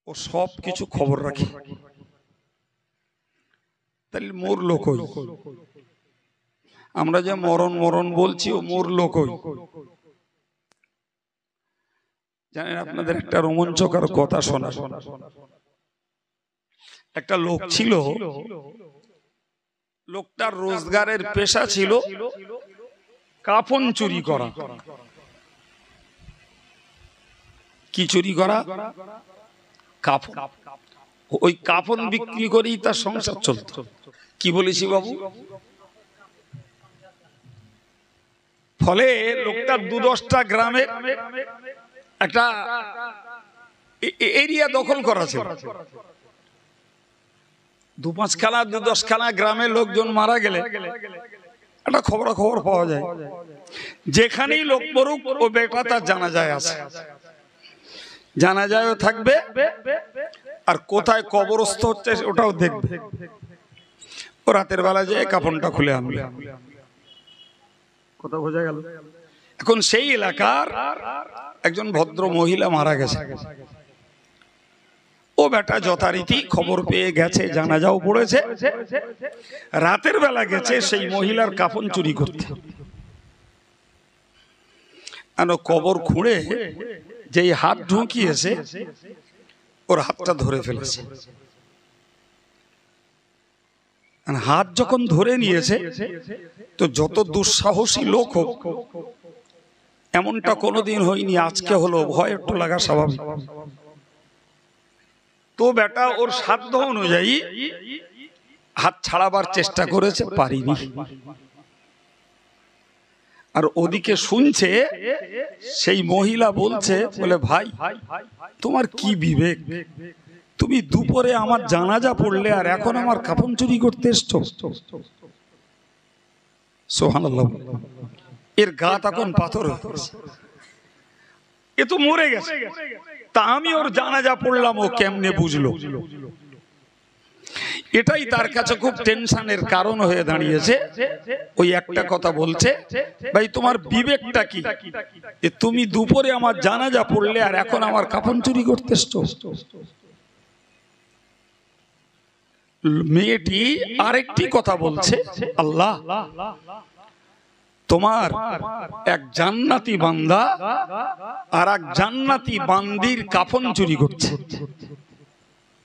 ও সব কিছু খবর রাখে। তাহলে মোর লোক হই আমরা যে মরণ মরণ বলছি, ও মোর লোক হই। জানেন, আপনাদের একটা রোমাঞ্চকর কথা শোনা। একটা লোক ছিল, লোকটার রোজগারের পেশা ছিল কাফন চুরি করা। কি চুরি করা? কাফন। ওই কাফন বিক্রি করেই তার সংসার চলত। কি বলেছি বাবু? ফলে লোকটার ২-১০টা গ্রামে একটা এরিয়া দখল করা ছিল। ২-৫খানা ২-১০খানা গ্রামের লোকজন মারা গেলে একটা খবরাখবর পাওয়া যায়। যেখানেই লোক মরুক, ও বেটা তার জানাজায় আছে, জানাজায়ও থাকবে, আর কোথায় কবরস্থ হচ্ছে ওটাও দেখবে। ও রাতের বেলা যে কাফনটা খুলে আনবে। কথা বোঝা গেল? এখন সেই এলাকার একজন ভদ্র মহিলা মারা গেছে। ও বেটা যথারীতি খবর পেয়ে গেছে, জানাজাও পড়েছে, রাতের বেলা গেছে সেই মহিলার কাফন চুরি করতে। কবর খুঁড়ে যেই হাত ঢুকিয়েছে, ওর হাতটা ধরে ফেলেছে। হাত যখন ধরে নিয়েছে, তো যত দুঃসাহসী লোক হোক, এমনটা কোনোদিন হয়নি, আজকে হলো, ভয় একটু লাগা স্বাভাবিক। তো বেটা ওর সাধ্য অনুযায়ী হাত ছাড়াবার চেষ্টা করেছে, পারিনি। আর ওদিকে শুনছে সেই মহিলা বলছে, বলে ভাই তোমার কি বিবেক, তুমি দুপুরে আমার জানাজা পড়লে আর এখন আমার কাফন চুরি করতে এসছো। সুবহানাল্লাহ। এর গা তখন পাথর হয়ে গেছে, এ তো মরে গেছে, তা আমি ওর জানাজা পড়লাম, ও কেমনে বুঝলো? এটাই তার কাছে খুব টেনশনের কারণ হয়ে দাঁড়িয়েছে। ওই একটা কথা বলছে, ভাই তোমার বিবেকটা কি, তুমি দুপুরে আমার জানাজা পড়লে আর এখন আমার কাফন চুরি করতে এসছো। মেয়েটি আরেকটি কথা বলছে, আল্লাহ তোমার এক জান্নাতি বান্দা আর এক জান্নাতি বান্দির কাফন চুরি করছে।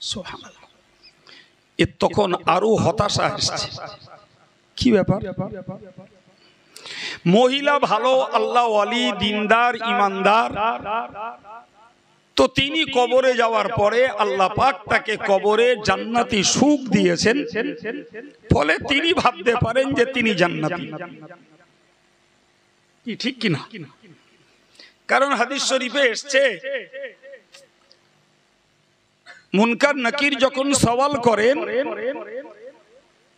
সুবহানাল্লাহ। এর তখন আরো হতাশা আসছে, কি ব্যাপার? মহিলা ভালো, আল্লাহ ওয়ালি, দিনদার, ইমানদার, তো তিনি কবরে যাওয়ার পরে আল্লাহ পাক তাকে কবরে জান্নাতি সুখ দিয়েছেন, ফলে তিনি ভাবতে পারেন যে তিনি জান্নাতি। কি ঠিক কিনা? কারণ হাদিস শরীফে এসছে, মুনকার নাকির যখন সওয়াল করেন,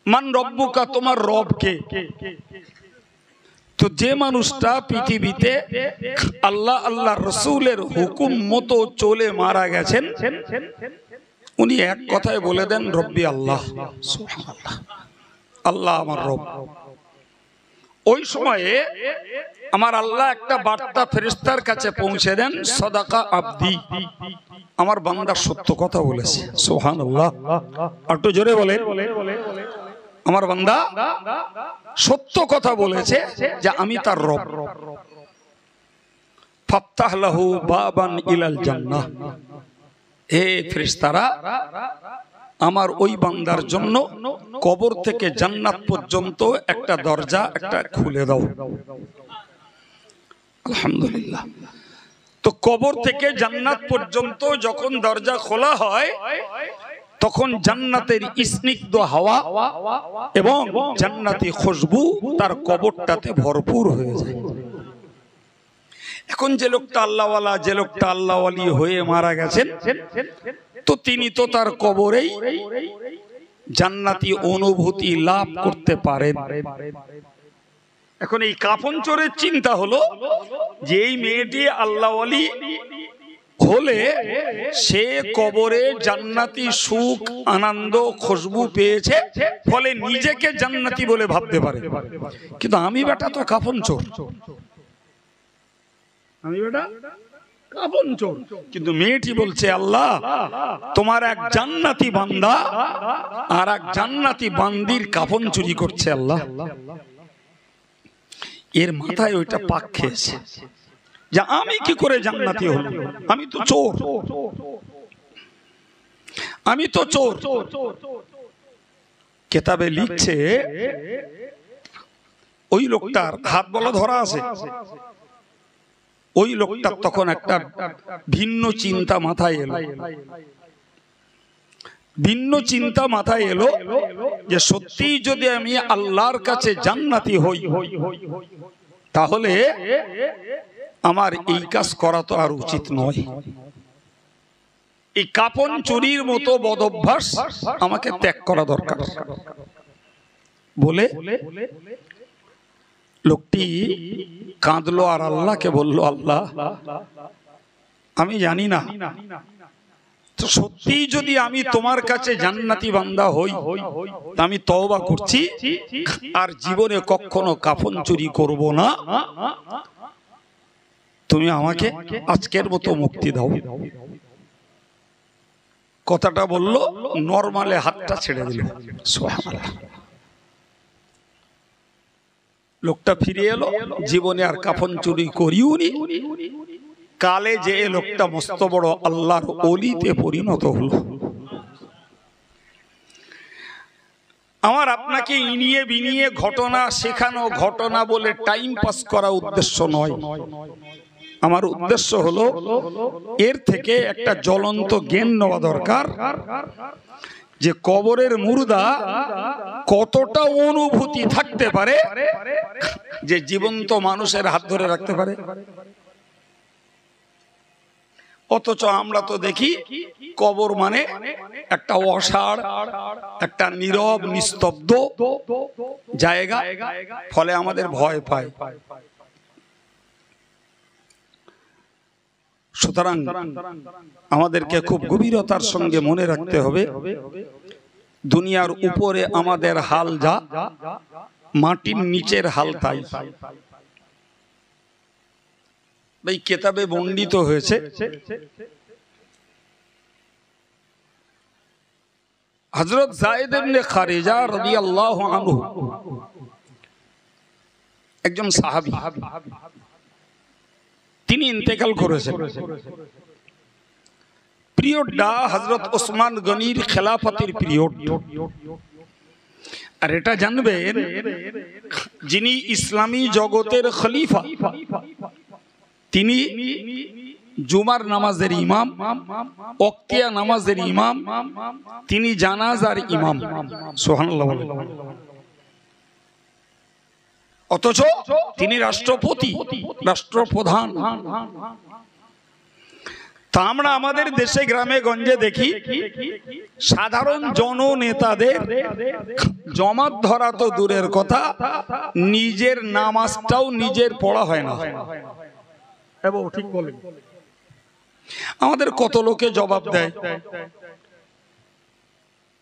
মান রব্বুকা, তোমার রব কে? তো যে মানুষটা পৃথিবীতে আল্লাহ আল্লাহ রসুলের হুকুম মতো চলে মারা গেছেন, উনি এক কথায় বলে দেন, রব্বি আল্লাহ। সুবহানাল্লাহ, আল্লাহ আমার রব। ওই সময়ে আমার আল্লাহ একটা বার্তা ফেরেশতার কাছে পৌঁছে দেন, সাদাকা আবদি, আমার বান্দা সত্য কথা বলেছে। সুবহানাল্লাহ, একটু জোরে বলেন, আমার বান্দা সত্য কথা বলেছে যে আমি তার রব। ফাফতাহ লাহু বাবান ইলাল জান্নাহ, হে ফেরেশতারা, আমার ওই বান্দার জন্য কবর থেকে জান্নাত পর্যন্ত একটা দরজা একটা খুলে দাও। আলহামদুলিল্লাহ। তো কবর থেকে জান্নাত পর্যন্ত যখন দরজা খোলা হয়, তখন জান্নাতের স্নিগ্ধ হাওয়া এবং জান্নাতি খুশবু তার কবরটাতে ভরপুর হয়ে যায়। এখন যে লোকটা আল্লাহওয়ালা, যে লোকটা আল্লাহওয়ালি হয়ে মারা গেছেন, তো তিনি তো তার কবরেই জান্নাতি অনুভূতি লাভ করতে পারেন। এখন এই কাফন চোরের চিন্তা হলো যে এই মেয়েটি আল্লাহওয়ালি হলে সে কবরে জান্নাতি সুখ, আনন্দ, খুশবু পেয়েছে, ফলে নিজেকে জান্নাতি বলে ভাবতে পারে। কিন্তু আমি বেটা তো কাফন চোর, আমি বেটা কাফন চোর। কিন্তু মেয়েটি বলছে আল্লাহ তোমার এক জান্নাতি বান্দা আর এক জান্নাতি বান্দির কাফন চুরি করছে আল্লাহ। এর মাথায় ওইটা পাক খেয়েছে যে আমি কি করে জান্নাতি হলাম, আমি তো চোর, আমি তো চোর। কেতাবে লিখছে ওই লোকটার হাত বলা ধরা আছে, ওই লোকটার তখন একটা ভিন্ন চিন্তা মাথায় এলো, ভিন্ন চিন্তা মাথায় এলো যে সত্যি যদি আমি আল্লাহর কাছে জান্নাতি হই তাহলে আমার এই কাজ করা তো আর উচিত নয়, এই কাপন চুরির মতো বদ অভ্যাস আমাকে ত্যাগ করা দরকার বলে লোকটি কাঁদলো আর আল্লাহকে বলল আল্লাহ আমি জানি না তো সত্যি যদি আমি তোমার কাছে জান্নাতি বান্দা হই আমি তওবা করছি আর জীবনে কখনো কাফন চুরি করব না, তুমি আমাকে আজকের মতো মুক্তি দাও। কথাটা বললো, নরমালে হাতটা ছেড়ে দিল। সুবহানাল্লাহ। লোকটা ফিরে এলো, জীবনে আর কাফন চুরি করিওনি। কালে যে লোকটা মস্ত বড় আল্লাহর ওলিতে পরিণত হলো। আমার আপনাকে ইনিয়ে বিনিয়ে ঘটনা শেখানো, ঘটনা বলে টাইম পাস করা উদ্দেশ্য নয়। আমার উদ্দেশ্য হলো এর থেকে একটা জ্বলন্ত জ্ঞান নেওয়া দরকার যে কবরের মুর্দা কতটা অনুভূতি থাকতে পারে যে জীবন্ত মানুষের হাত ধরে রাখতে পারে। অথচ আমরা তো দেখি কবর মানে একটা অসাড়, একটা নীরব নিস্তব্ধ জায়গা, ফলে আমাদের ভয় পায়। সুতরাং আমাদেরকে খুব গভীরতার সঙ্গে মনে রাখতে হবে দুনিয়ার উপরে আমাদের হাল যা, মাটির নিচের হাল তাই। ভাই কেতাবে বর্ণিত হয়েছে হযরত যায়েদ ইবনে খারিজা রাদিয়াল্লাহু আনহু একজন সাহাবী, তিনি ইন্তেকাল করেছেন। পিরিয়ডটা হযরত ওসমান গনির খেলাফতের পিরিয়ড। আর এটা জানবেন যিনি ইসলামী জগতের খলিফা তিনি জুমার নামাজের ইমাম, ওয়াক্তিয়া নামাজের ইমাম, তিনি জানাজার ইমাম। সুবহানাল্লাহ। অথচ তিনি রাষ্ট্রপতি, রাষ্ট্রপ্রধান। তা আমরা আমাদের দেশে গ্রামে গঞ্জে দেখি সাধারণ জননেতাদের জমাত ধরা তো দূরের কথা, নিজের নামাজটাও নিজের পড়া হয় না। ঠিক বলেন। আমাদের কত লোকে জবাব দেয়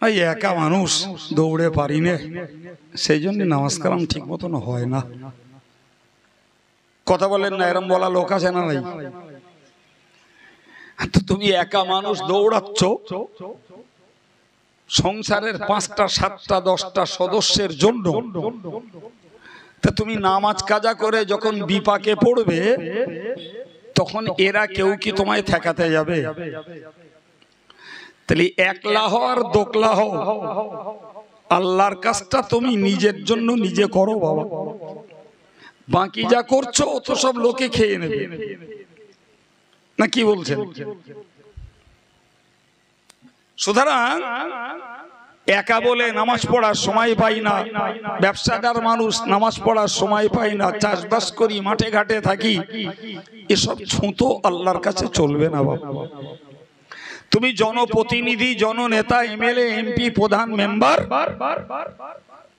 ভাই একা মানুষ দৌড়ে পারি না, সেই জন্য নামাজ কালাম ঠিক মতন হয় না। কথা বলেন না, এরম বলা লোক আছে না নাই? তো তুমি একা মানুষ দৌড়াচ্ছ, সংসারের 5টা 7টা 10টা সদস্যের জন্য, তা তুমি নামাজ কাজা করে যখন বিপাকে পড়বে তখন এরা কেউ কি তোমায় ঠেকাতে যাবে? তাহলে একলা হও আর দোকলা হও, আল্লাহর কাজটা তুমি নিজের জন্য নিজে করো বাবা। বাকি যা করছো তো সব লোকে খেয়ে নেবে, না কি বলছেন? সুতরাং একা বলে নামাজ পড়ার সময় পাই না, ব্যবসাদার মানুষ নামাজ পড়ার সময় পাই না, চাষবাস করি, মাঠে ঘাটে থাকি, এসব ছুঁতো আল্লাহর কাছে চলবে না বাবা। তুমি জনপ্রতিনিধি, জননেতা, এমএলএ, এমপি, প্রধান, মেম্বার,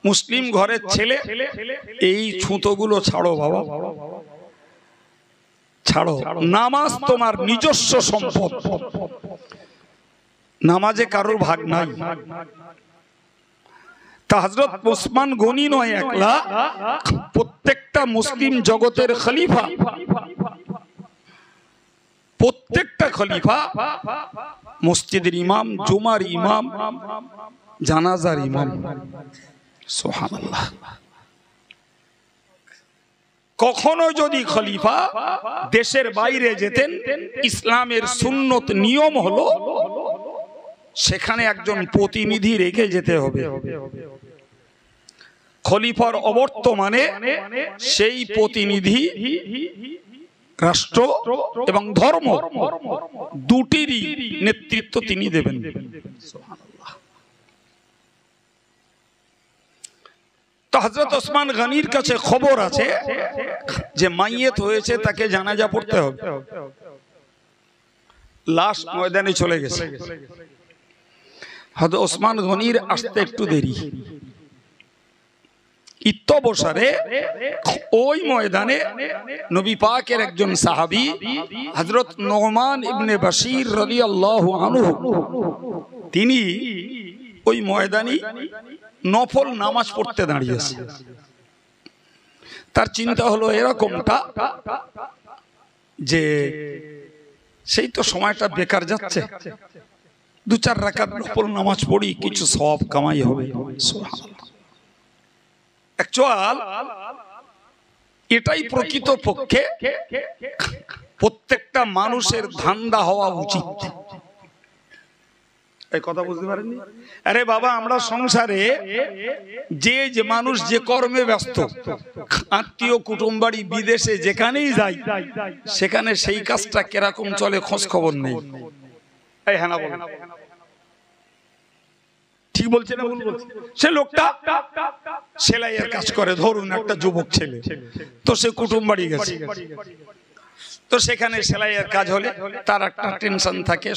মুসলিম ঘরের ছেলে, এই ছুঁতোগুলো ছাড়ো বাবা, ছাড়ো। নামাজ তোমার নিজস্ব সম্পদ, নামাজে কারোর ভাগ নাই। তা হযরত ওসমান গনি নয় একলা, প্রত্যেকটা মুসলিম জগতের খলিফা প্রত্যেকটা খলিফা মসজিদের ইমাম, জুমার ইমাম, জানাজার ইমাম। সুবহানাল্লাহ। কখনো যদি খলিফা দেশের বাইরে যেতেন, ইসলামের সুন্নত নিয়ম হলো সেখানে একজন প্রতিনিধি রেখে যেতে হবে। খলিফার অবর্তমানে সেই প্রতিনিধি রাষ্ট্র এবং ধর্ম দুটিরই নেতৃত্ব তিনি দেবেন। তো হযরত ওসমান গনির কাছে খবর আছে যে মাইয়েত হয়েছে, তাকে জানাজা পড়তে হবে। লাশ ময়দানে চলে গেছে। হযরত ওসমান গনির আসতে একটু দেরি। ইত্তবসরে ওই ময়দানে নবী পাকের একজন সাহাবী হযরত নোমান ইবনে বাশির রাদিয়াল্লাহু আনহু, তিনি ওই ময়দানে নফল নামাজ পড়তে দাঁড়িয়েছে। তার চিন্তা হলো এরকমটা যে সেই তো সময়টা বেকার যাচ্ছে, 2-4 রাকাত নফল নামাজ পড়ি, কিছু সওয়াব কামাই হবে। সুবহানাল্লাহ। অ্যাকচুয়াল এটাই প্রকৃত পক্ষে প্রত্যেকটা মানুষের ধান্দা হওয়া উচিত। এই কথা বুঝতে পারেননি? আরে বাবা, আমরা সংসারে যে মানুষ যে কর্মে ব্যস্ত, আত্মীয় কুটুম্বাড়ি বিদেশে যেখানেই যাই, সেখানে সেই কাজটা কিরকম চলে খোঁজ খবর নেই। এই হ্যাঁ না বলেন, ঠিক বলছে না ভুল বলছে? সে লোকটা সেলাইয়ের কাজ করে, ধরুন একটা যুবক ছেলে, তো সে কুটুম্বাড়ি গেছে, তো সেখানে সেলাইয়ের কাজ হলে তার একটা টেনশন থাকে,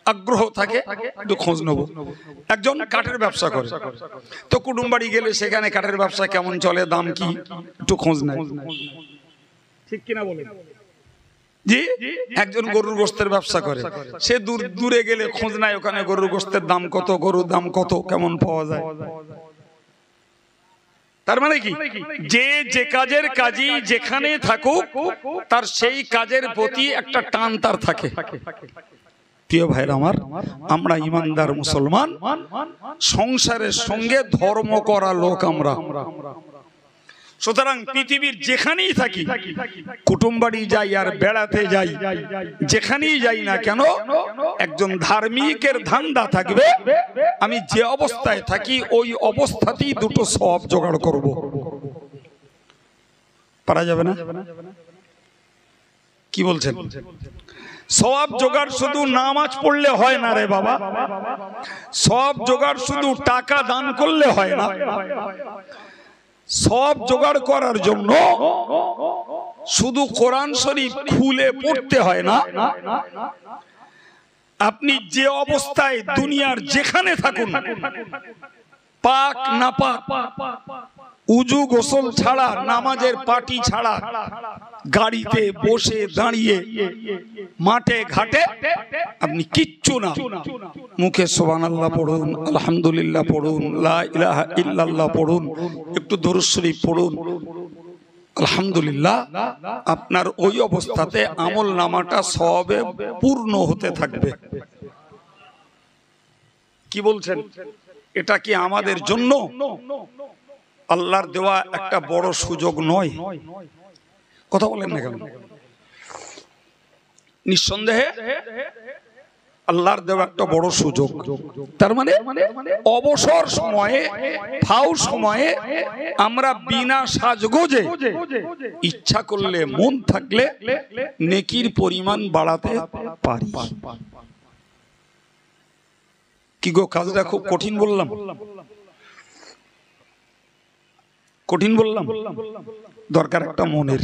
আগ্রহ থাকে, একটু খোঁজ নেব। একজন কাঠের ব্যবসা করে, তো কুটুম্বাড়ি গেলে সেখানে কাঠের ব্যবসা কেমন চলে, দাম কি, একটু খোঁজ নেয়। ঠিক কিনা বলেন? জি। একজন গরুর গোশতের ব্যবসা করে, সে দূরে গেলে খোঁজ নাই ওখানে গরুর গোশতের দাম কত, গরুর দাম কত, কেমন পাওয়া যায়। তার মানে কি, যে কাজের কাজী যেখানে থাকুক, তার সেই কাজের প্রতি একটা টান তার থাকে। প্রিয় ভাইরা আমার, আমরা ইমানদার মুসলমান, সংসারের সঙ্গে ধর্ম করা লোক আমরা। সুতরাং পৃথিবীর যেখানেই থাকি, কুটুম্বাড়ি যাই আর বেড়াতে যাই, যেখানেই যাই না কেন, একজন ধার্মিকের ধান্দা থাকবে আমি যে অবস্থায় থাকি ওই অবস্থাতেই দুটো সওয়াব জোগাড় করব। পারা যাবে না? কি বলছেন? সওয়াব জোগাড় শুধু নামাজ পড়লে হয় না রে বাবা, সওয়াব জোগাড় শুধু টাকা দান করলে হয় না। সওয়াব জোগাড় করার জন্য শুধু কোরআন শরীফ খুলে পড়তে হয় না। আপনি যে অবস্থায় দুনিয়ার যেখানে থাকুন, পাক না পাক, উজু গোসল ছাড়া, নামাজের পাটি ছাড়া, গাড়িতে বসে দাঁড়িয়ে, মাঠে ঘাটে, আপনি কিচ্ছু না, মুখে সুবহানাল্লাহ পড়ুন, আলহামদুলিল্লাহ পড়ুন, লা ইলাহা ইল্লাল্লাহ পড়ুন, একটু দরুদ শরীফ পড়ুন, আলহামদুলিল্লাহ, আপনার ওই অবস্থাতে আমল নামাটা সওয়াবে পূর্ণ হতে থাকবে। কি বলছেন? এটা কি আমাদের জন্য আল্লাহর দেওয়া একটা বড় সুযোগ নয়? কথা বলেন না কেন? নিঃসন্দেহে আল্লাহর দেওয়া একটা বড় সুযোগ। তার মানে অবসর সময়ে, ফাউ সময়ে আমরা বিনা সাজগোজে ইচ্ছা করলে, মন থাকলে নেকির পরিমাণ বাড়াতে পারি। কি গো, কাজটা খুব কঠিন বললাম? কঠিন বললাম? দরকার একটা মনের,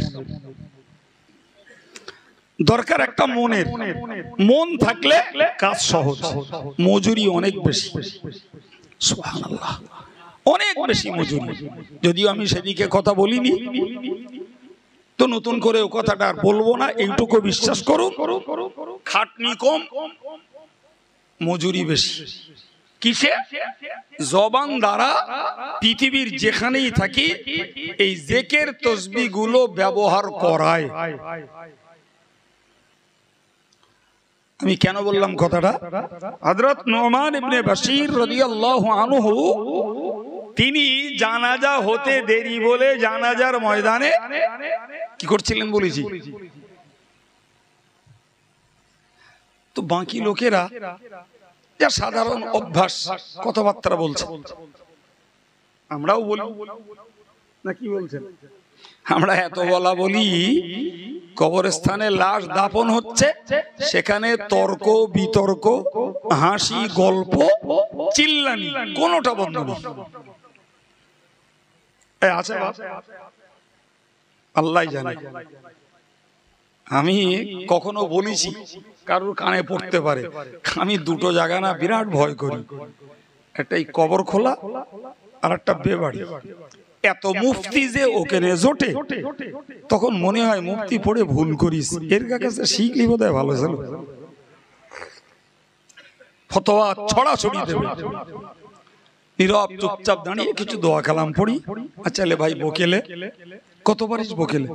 দরকার একটা মনের। মন থাকলে কাজ সহজ, মজুরি অনেক বেশি। সুবহানাল্লাহ, অনেক বেশি মজুরি। যদিও আমি সেদিকে কথা বলিনি, তো নতুন করে ও কথাটা আর বলবো না। এইটুকু বিশ্বাস করুন, খাটনি কম, মজুরি বেশি। কিসে? জবান দ্বারা পৃথিবীর যেখানেই থাকি এই জিকির তাসবিহ গুলো ব্যবহার করায়। আমি কেন বললাম কথাটা? হযরত নুমান ইবনে বাশীর রাদিয়াল্লাহু আনহু তিনি জানাজা হতে দেরি বলে জানাজার ময়দানে কি করছিলেন বলেছি। তো বাকি লোকেরা যা সাধারণ অভ্যাস কথাবার্তা বলছে, আমরাও বলি না, কি বলছেন? আমরা এত বলা বলি, কবরস্থানে লাশ দাফন হচ্ছে, সেখানে তর্ক বিতর্ক, হাসি গল্প, চিল্লানি কোনোটা বন্ধ নেই। আছে আল্লাহ জানে। আমি কখনো বলেছি, কারোর কানে পড়তে পারে, আমি দুটো জায়গা না বিরাট ভয় করি, একটা এই কবর খোলা আর একটা বেবাড়ি। এত মুফতি যে ওখানে জোটে, তখন মনে হয় মুফতি পড়ে ভুল করিস, এর কাছে শিখলি বোধহয় ভালো ছিল, ফতোয়া ছড়াছড়ি দেবে। নীরব চুপচাপ দাঁড়িয়ে কিছু দোয়া কালাম পড়ি। আচ্ছা লে ভাই বকেলে, কত পারিস বকেলে,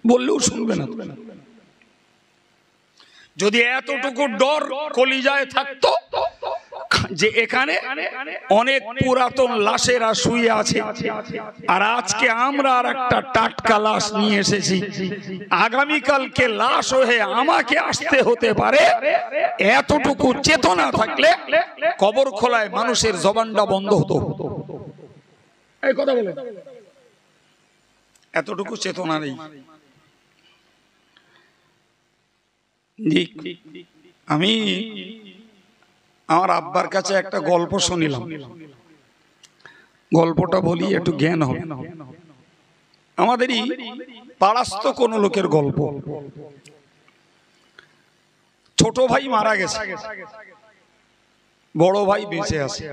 বললেও শুনবে না। যদি এতটুকু ডর কলিজায় থাকতো যে এখানে অনেক পুরাতন লাশেরা শুয়ে আছে, আর আজকে আমরা আর একটা টাটকা লাশ নিয়ে এসেছি, আগামীকালকে লাশ হয়ে আমাকে আসতে হতে পারে, এতটুকু চেতনা থাকলে কবর খোলায় মানুষের জবানটা বন্ধ হতো। এই কথা বলে, এতটুকু চেতনা নেই। আমি আমার আব্বার কাছে একটা গল্প শুনিলাম, গল্পটা বলি একটু জ্ঞান হবে। আমাদেরই পাড়াস্ত কোন লোকের গল্প। ছোট ভাই মারা গেছে, বড় ভাই বেঁচে আছে।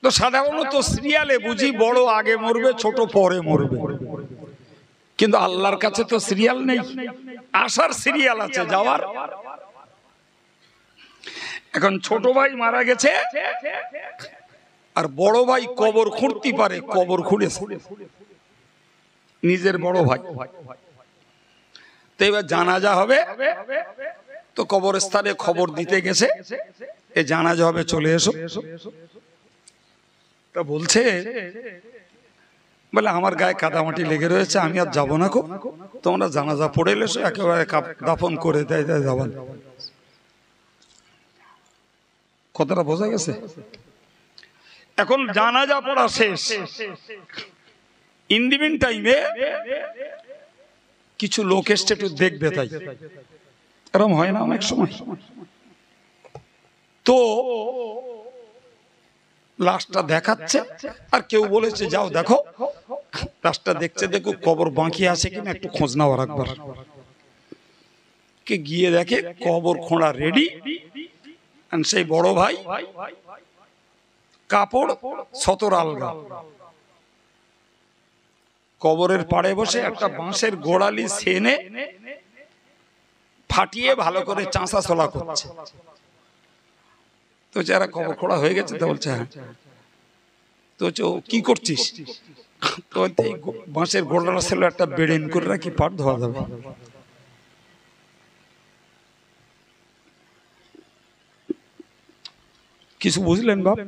তো সাধারণত সিরিয়ালে বুঝি বড় আগে মরবে, ছোট পরে মরবে, কিন্তু আল্লাহর কাছে তো সিরিয়াল নেই, আসার সিরিয়াল আছে, যাওয়ার। এখন ছোট ভাই মারা গেছে আর বড় ভাই কবর খুঁড়তে পারে, কবর খুঁড়েছে নিজের বড় ভাই। তো এবার জানাজা হবে, তো কবরস্থানে খবর দিতে গেছে, এ জানাজা হবে, চলে এসো। তা বলছে, বলে আমার গায়ে কাদামাটি লেগে রয়েছে, আমি আর যাবো না গো, তোমরা জানাজা পড়ে এসো, একেবারে দাফন করে দেয় যাবেন। কথাটা বোঝা গেছে? এখন জানাজা পড়া শেষ, ইন দি মিন টাইমে কিছু লোক এসে একটু দেখবে, তাই এরকম হয় না অনেক সময়। তো লাশটা দেখাচ্ছে, আর কেউ বলেছে যাও দেখো, লাশটা দেখছে, দেখো কবর বাকি আছে কিনা, একটু খোঁজ নাও একবার। কে গিয়ে দেখে কবর খোঁড়া রেডি। সেই বড় ভাই কাপড় ছতর আলগা, কবরের পাড়ে বসে একটা বাঁশের গোড়ালি সেনে ফাটিয়ে ভালো করে চাঁচা ছোলা করছে। তো যারা কবর খোঁড়া হয়ে গেছে, তো বলছে হ্যাঁ। তো কি করছিস? তো বাঁশের গোড়ালা ছিল একটা বেড়েন করে রাখি, পাট ধোয়া যাবে। কিছু বুঝলেন বাপ?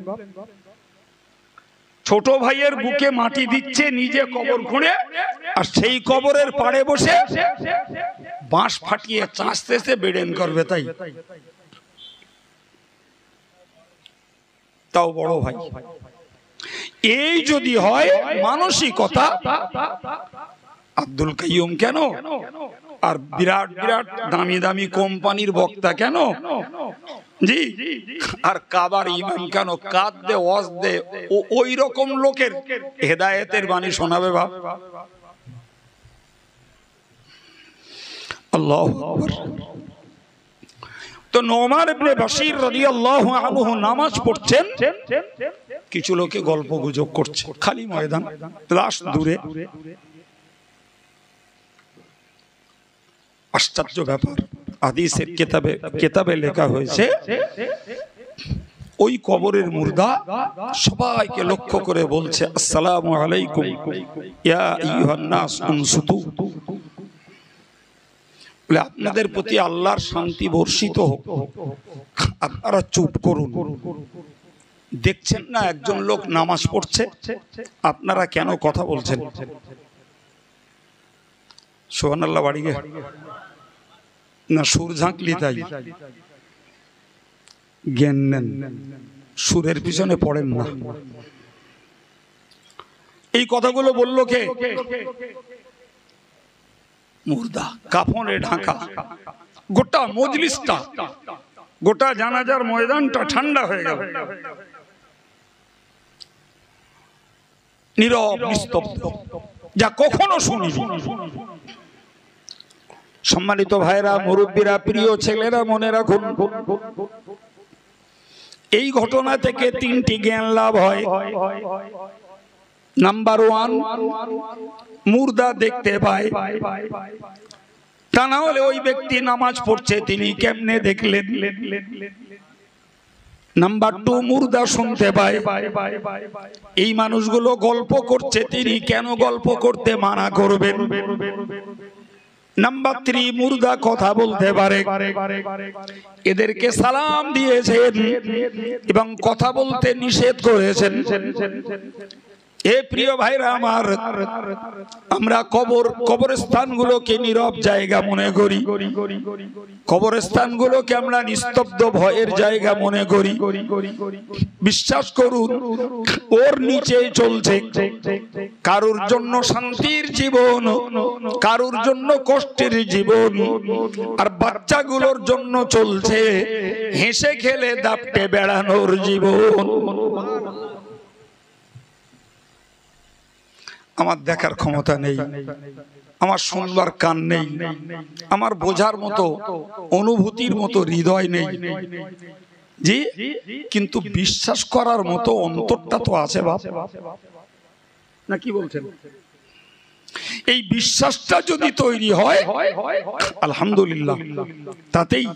ছোট ভাইয়ের বুকে মাটি দিচ্ছে, নিজে কবর খুঁড়ে, আর সেই কবরের পাড়ে বসে বাঁশ ফাটিয়ে চাঁচতেছে, বেড়েন করবে, তাই তাও বড় ভাই। এই যদি হয় মানসিকতা, আব্দুল কাইয়ুম কেন আর বিরাট বিরাট দামি দামি কোম্পানির বক্তা কেন, জি, আর কাবার ইমাম কেন কাদ দে ওয়াজ দে, ওই রকম লোকের হেদায়েতের বাণী শোনাবে বাপ? আল্লাহু আকবার। তো নুমান ইবনে বাশীর রাদিয়াল্লাহু আনহু নামাজ পড়ছেন, কিছু লোকে গল্প গুজব করছে, খালি ময়দান, লাশ দূরে। আশ্চর্য ব্যাপার, হাদিসের কিতাবে লেখা হয়েছে, ওই কবরের মুর্দা সবাইকে লক্ষ্য করে বলছে, আসসালামু আলাইকুম ইয়া আইয়ুহান নাস উনসুতু। বলে আপনাদের প্রতি আল্লাহর শান্তি বর্ষিত হোক, আপনারা চুপ করুন। দেখছেন না একজন লোক নামাজ পড়ছে, আপনারা কেন কথা বলছেন? সুবহানাল্লাহ বাড়ি গে না সুর ঝাঁকলি তাই জ্ঞান নেন, সুরের পিছনে পড়েন না। এই কথাগুলো বললো কে? মুর্দা, কাফনে ঢাকা। গোটা মজলিসটা, গোটা জানাজার ময়দানটা ঠান্ডা হয়ে গেল, নীরব নিস্তব্ধ, যা কখনো শুনিনি। সম্মানিত ভাইরা, মুরব্বীরা, প্রিয় ছেলেরা, মনে রাখুন, এই ঘটনা থেকে তিনটি জ্ঞান লাভ হয়। নাম্বার 1, মুর্দা দেখতে পায়, তা না হলে ওই ব্যক্তি নামাজ পড়ছে তিনি কেমনে দেখলেন। নাম্বার 2, মুর্দা শুনতে পায়, এই মানুষগুলো গল্প করছে, তিনি কেন গল্প করতে মানা করবেন। নাম্বার 3, মুর্দা কথা বলতে পারে, এদেরকে সালাম দিয়েছেন এবং কথা বলতে নিষেধ করেছেন। এ প্রিয় ভাইরা আমার, আমরা কবরস্থানগুলোকে নীরব জায়গা মনে করি, কবরস্থানগুলোকে আমরা নিস্তব্ধ ভয়ের জায়গা মনে করি। বিশ্বাস করুন, ওর নিচে চলছে কারুর জন্য শান্তির জীবন, কারুর জন্য কষ্টের জীবন, আর বাচ্চাগুলোর জন্য চলছে হেসে খেলে দাপটে বেড়ানোর জীবন। আমার দেখার ক্ষমতা নেই, আমার শুনবার কান নেই, আমার বোঝার মতো অনুভূতির মতো হৃদয় নেই, জি, কিন্তু বিশ্বাস করার মতো অন্তরটা তো আছে বাপ, না কি বলছেন? এই বিশ্বাসটা যদি তৈরি হয়, আলহামদুলিল্লাহ, তাতেই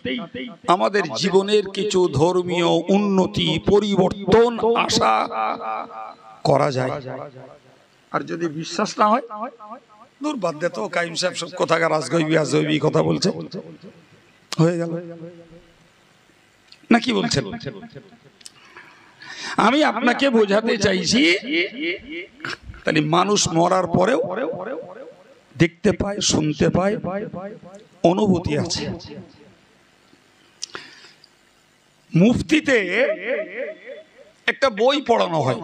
আমাদের জীবনের কিছু ধর্মীয় উন্নতি, পরিবর্তন আশা করা যায়। আর যদি বিশ্বাস না হয়, দূর বাদ দে তো, কাইম সাহেব সব কথাকার আজগবি আজগবি কথা বলছে, হয়ে গেল, না কি বলছেন? আমি আপনাকে বোঝাতে চাইছি, তাহলে মানুষ মরার পরেও দেখতে পায়, শুনতে পায়, অনুভূতি আছে। মুফতিতে একটা বই পড়ানো হয়,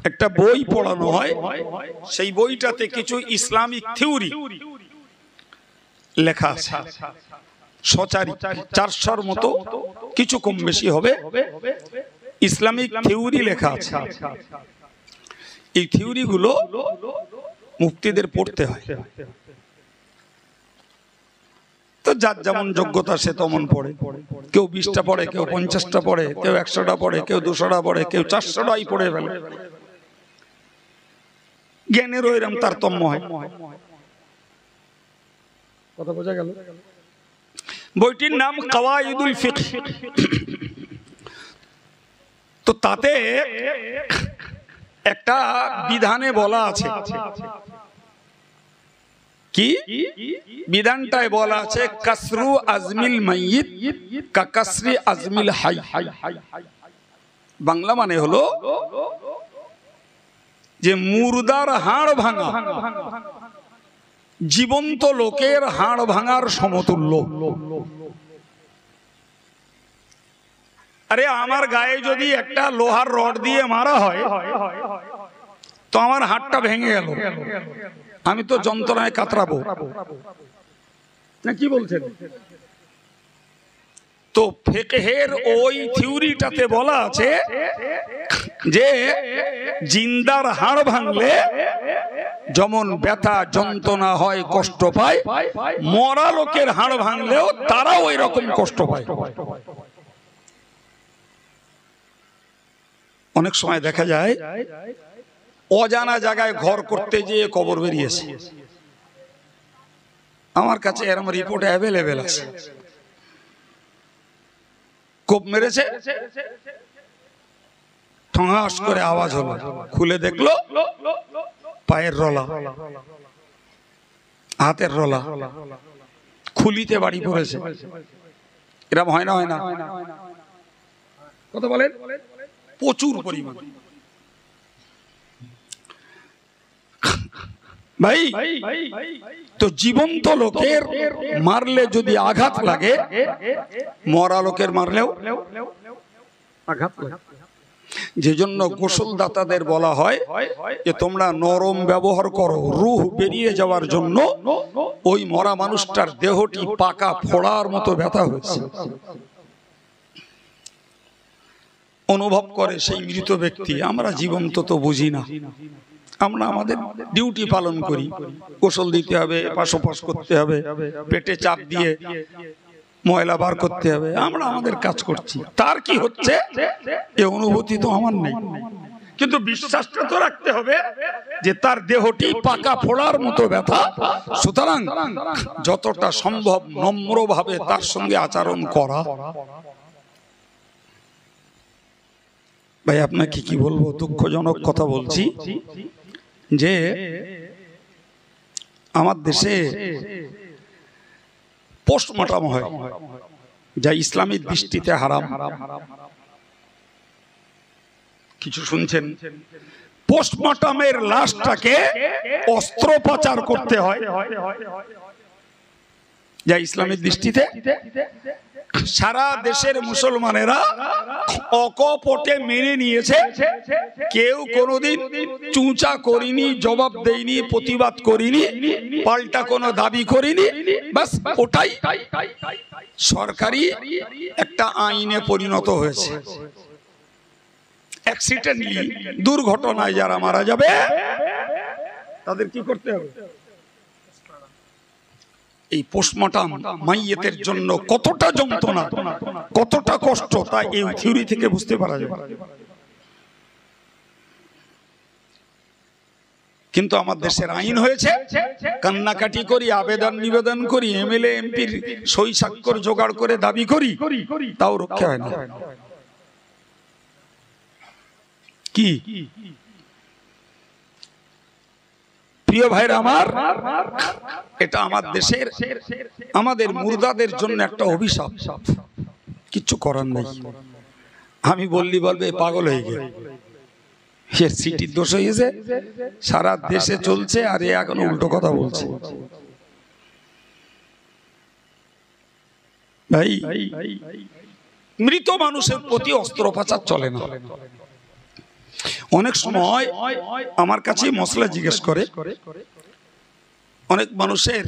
একটা বই পড়ানো হয়, সেই বইটাতে কিছু ইসলামিক থিওরি লেখা আছে, সচারি 400-র মতো, কিছু কম বেশি হবে, ইসলামিক থিওরি লেখা আছে। এই থিওরিগুলো মুফতিদের পড়তে হয়, তো যার যেমন যোগ্যতা সে তেমন পড়ে। কেউ 20টা পড়ে, কেউ 50টা পড়ে, কেউ 100টা পড়ে, কেউ 200টা পড়ে, কেউ 400টাই পড়ে ফেলে। জ্ঞানের ওইরকম তারতম্য হয়। কথা বোঝা গেল? বইটির নাম কাওয়াইদুল ফিকহ। তো তাতে একটা বিধানে বলা আছে, কি বিধানটায় বলা আছে, কাসরু আজমিল মাইয়িত কা কাসরি আজমিল হাই। বাংলা মানে হলো যে মুর্দার হাড় ভাঙা জীবন্ত লোকের হাড় ভাঙার সমতুল্য। আরে আমার গায়ে যদি একটা লোহার রড দিয়ে মারা হয়, তো আমার হাড়টা ভেঙে গেল, আমি তো যন্ত্রণায় কাতরাবো, না কি বলছেন? তো ফিকহের ওই থিওরিটাতে বলা আছে যে জিন্দার হাড় ভাঙলে যেমন ব্যথা যন্ত্রণা হয়, কষ্ট পায়, মরা লোকের হাড় ভাঙলেও তারাও ওই রকম কষ্ট পায়। অনেক সময় দেখা যায় অজানা জায়গায় ঘর করতে যেয়ে কবর বেরিয়েছে। আমার কাছে এরকম রিপোর্ট অ্যাভেলেবেল আছে। কোপ মেরেছে, ঠঙাস করে আওয়াজ হলো, খুলে দেখলো পায়ের রলা, হাতের রলা, খুলিতে বাড়ি পড়েছে, এরকম হয় না? হয় না? কথা বলেন, প্রচুর পরিমাণ। ভাই তো জীবন্ত লোকের মারলে যদি আঘাত লাগে, মরা লোকের মারলেও আঘাত লাগে। যে জন্য গোসলদাতাদের বলা হয় যে তোমরা নরম ব্যবহার করো, রূহ বেরিয়ে যাওয়ার জন্য। ওই মরা মানুষটার দেহটি পাকা ফোড়ার মতো ব্যথা হয়েছে, অনুভব করে সেই মৃত ব্যক্তি। আমরা জীবন্ত তো বুঝি না, আমরা আমাদের ডিউটি পালন করি, গোসল দিতে হবে, পাশোপাশ করতে হবে, পেটে চাপ দিয়ে ময়লা বার করতে হবে, আমরা আমাদের কাজ করছি। তার কি হচ্ছে এই অনুভূতি তো আমার নেই, কিন্তু বিশ্বাসটা তো রাখতে হবে যে তার দেহটি পাকা ফোড়ার মতো ব্যথা। সুতরাং যতটা সম্ভব নম্রভাবে তার সঙ্গে আচরণ করা। ভাই আপনাকে কি বলবো, দুঃখজনক কথা বলছি যে আমার দেশে পোস্টমর্টম হয়, যা ইসলামী দৃষ্টিতে হারাম। কিছু শুনছেন? পোস্টমর্টমের লাশটাকে অস্ত্রোপচার করতে হয়, যা ইসলামী দৃষ্টিতে। সারা দেশের মুসলমানেরা অকপটে মেনে নিয়েছে, কেউ কোনোদিন চুঁচা করিনি, জবাব দেয়নি, প্রতিবাদ করিনি, পাল্টা কোনো দাবি করিনি। বাস ওটাই সরকারি একটা আইনে পরিণত হয়েছে। অ্যাক্সিডেন্টলি, দুর্ঘটনায় যারা মারা যাবে তাদের কি করতে হবে? এই পোস্টমর্টম মাইয়েতের জন্য কতটা যন্ত্রণা, কতটা কষ্ট, তা এই থিওরি থেকে বুঝতে পারা যায়। কিন্তু আমার দেশের আইন হয়েছে, কান্নাকাটি করি, আবেদন নিবেদন করি, এমএলএ এমপির সই স্বাক্ষর জোগাড় করে দাবি করি, তাও রক্ষা হয় না। কি প্রিয় ভাইরা আমার, এটা আমার দেশের, আমাদের মুর্দাদের জন্য একটা অভিশাপ। কিচ্ছু করার নেই। আমি বললি বলবে পাগল হয়ে গেল, এর সিটির দোষ হয়েছে, সারা দেশে চলছে, আর এ এখন উল্টো কথা বলছে। ভাই মৃত মানুষের প্রতি অস্ত্রোপচার চলে না। অনেক সময় আমার কাছে মশলা জিজ্ঞেস করে, অনেক মানুষের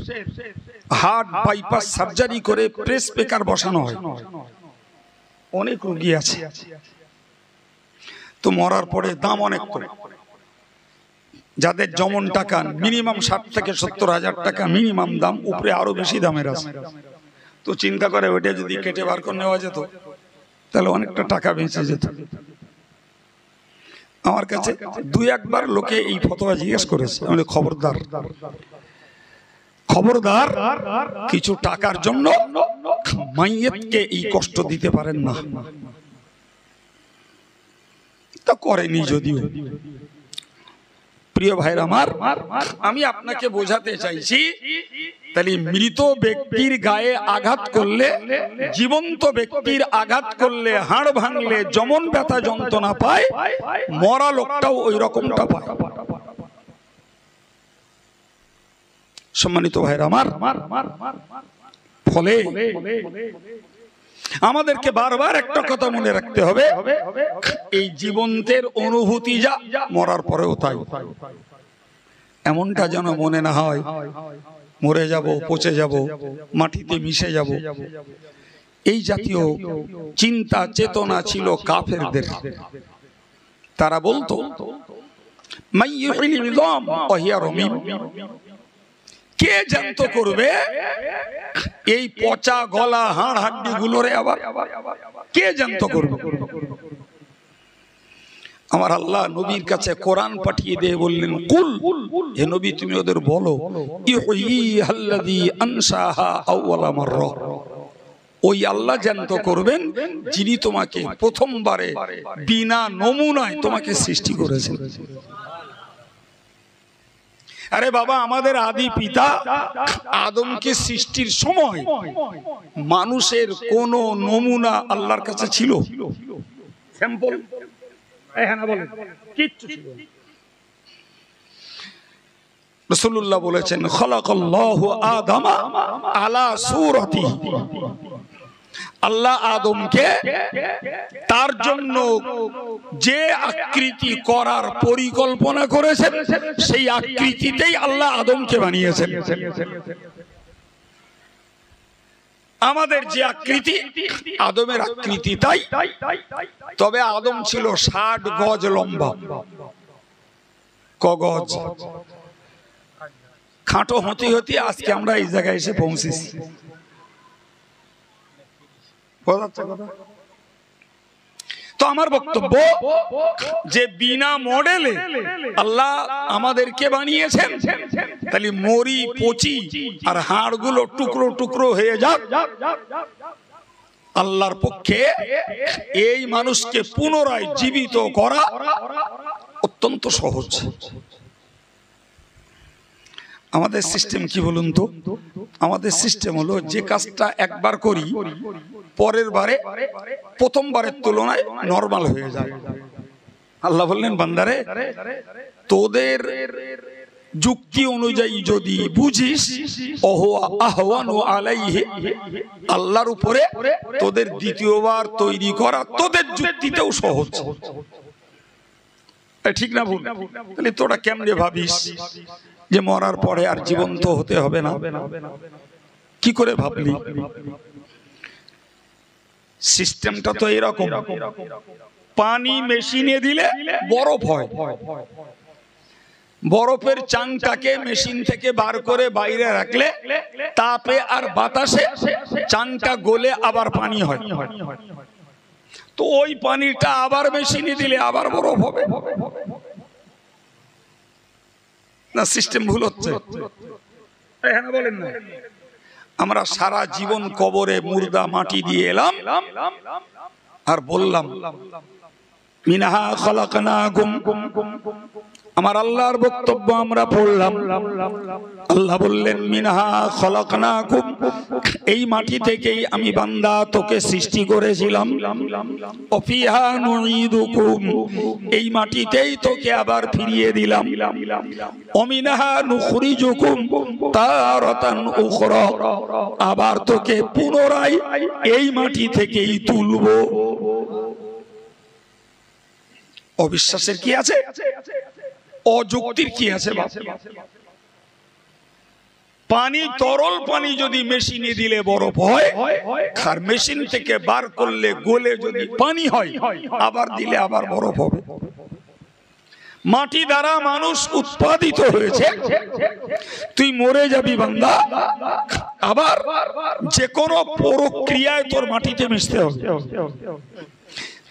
হার্ট বাইপাস সার্জারি করে প্রেস পেকার বসানো হয়, অনেক রোগী আছে, তো মরার পরে দাম অনেক করে। যাদের যেমন টাকা, মিনিমাম 60 থেকে 70 হাজার টাকা মিনিমাম দাম, উপরে আরো বেশি দামের আছে। তো চিন্তা করে ওইটা যদি কেটে বার করে নেওয়া যেত তাহলে অনেকটা টাকা বেঁচে যেত। আমার কাছে 2-1 বার লোকে এই ফতোয়া জিজ্ঞেস করেছে। আমি খবরদার, খবরদার, কিছু টাকার জন্য মাইয়েতকে এই কষ্ট দিতে পারেন না। তা করেনি যদিও। প্রিয় ভাইরা আমার, আমি আপনাকে বোঝাতে চাইছি, তাহলে মৃত ব্যক্তির গায়ে আঘাত করলে, জীবন্ত ব্যক্তির আঘাত করলে, হাড় ভাঙলে যেমন ব্যথা যন্ত্রণা পায়, মরা লোকটাও ওই রকমটা পায়। সম্মানিত ভাইরা আমার, ফলে আমাদেরকে বারবার একটা কথা মনে রাখতে হবে, এই জীবন্তের অনুভূতি যা, মরার পরেও তাই। এমনটা যেন মনে না হয় মরে যাব, পচে যাব, মাটিতে মিশে যাব। এই জাতীয় চিন্তা চেতনা ছিল কাফেরদের। তারা বলতো কে জ্যান্ত করবে এই পচা গলা হাড় হাড্ডি গুলোরে, আবার কে জ্যান্ত করবে? আমার আল্লাহ নবীর কাছে কোরআন পাঠিয়ে দিয়ে বললেন, কুল, হে নবী তুমি ওদের বলো, ইহয়িহাল্লাযী আনশাহা আউওয়ালা মাররা, ওই আল্লাহ জ্যান্ত করবেন যিনি তোমাকে প্রথমবারে বিনা নমুনায় তোমাকে সৃষ্টি করেছেন। আরে বাবা, আমাদের আদি পিতা আদমকে সৃষ্টির সময় মানুষের কোন নমুনা আল্লাহর কাছে ছিল? স্যাম্পল কিচ্ছু ছিল না। রাসূলুল্লাহ বলেছেন, খালাকাল্লাহু আদামা আলা সূরাতিহি, আল্লাহ আদমকে তার জন্য যে আকৃতি করার পরিকল্পনা করেছেন সেই আকৃতিতেই আল্লাহ আদমকে বানিয়েছেন। আমাদের যে আকৃতি, আদমের আকৃতি তাই। তবে আদম ছিল 60 গজ লম্বা। ক গজ? খাটো হতে হতে আজকে আমরা এই জায়গায় এসে পৌঁছেছি। তো আমার বক্তব্য যে বিনা মডেলে আল্লাহ আমাদেরকে বানিয়েছেন, তাহলে মরি পচি আর হাড়গুলো টুকরো টুকরো হয়ে যাক, আল্লাহর পক্ষে এই মানুষকে পুনরায় জীবিত করা অত্যন্ত সহজ। আমাদের সিস্টেম কি বলুন তো? আমাদের সিস্টেম হলো যে কাজটা একবার করি, পরের বারে প্রথমবারের তুলনায় নরমাল হয়ে যায়। আল্লাহ বললেন, বান্দারে তোদের যুক্তি অনুযায়ী যদি বুঝিস, আহওয়ানু আলাইহি, আল্লাহর উপরে তোদের দ্বিতীয়বার তৈরি করা তোদের যুক্তিতেও সহজ। ঠিক না ভুল? তাহলে তোরা কেমনে ভাবিস যে মরার পরে আর জীবন্ত হতে হবে না? কি করে ভাবলি? সিস্টেমটা তো এরকম, পানি মেশিনে দিলে বরফ হয়, বরফের চাংটাকে মেশিন থেকে বার করে বাইরে রাখলে তাপে আর বাতাসে চাংটা গলে আবার পানি হয়। তো ওই পানিটা আবার মেশিনে দিলে আবার বরফ হবে না? সিস্টেম ভুল হচ্ছে। হ্যাঁ বলেন না? আমরা সারা জীবন কবরে মুর্দা মাটি দিয়ে এলাম আর বললাম মিনহা খালাকনাকুম। আমার আল্লাহর বক্তব্য আমরা পড়লাম, আল্লাহ বললেন মিনহা খালাকনাকুম, এই মাটি থেকেই আমি বান্দা তোকে সৃষ্টি করেছিলাম। ওয়া ফিহা নুঈদুকুম, এই মাটিতেই তোকে আবার ফিরিয়ে দিলাম। ওয়া মিনহা নুখরিজুকুম তারাতান উখরা, আবার তোকে পুনরায় এই মাটি থেকেই তুলব। অবিশ্বাসের কি আছে? অযুক্তির কি আছে? পানি, তরল পানি যদি মেশিনে দিলে বরফ হয়, আর মেশিন থেকে বার করলে গলে যদি পানি হয়, আবার দিলে আবার বরফ হবে। মাটি দ্বারা মানুষ উৎপাদিত হয়েছে, তুই মরে যাবি বান্দা, আবার যে কোনো প্রক্রিয়ায় তোর মাটিতে মিশতে হবে।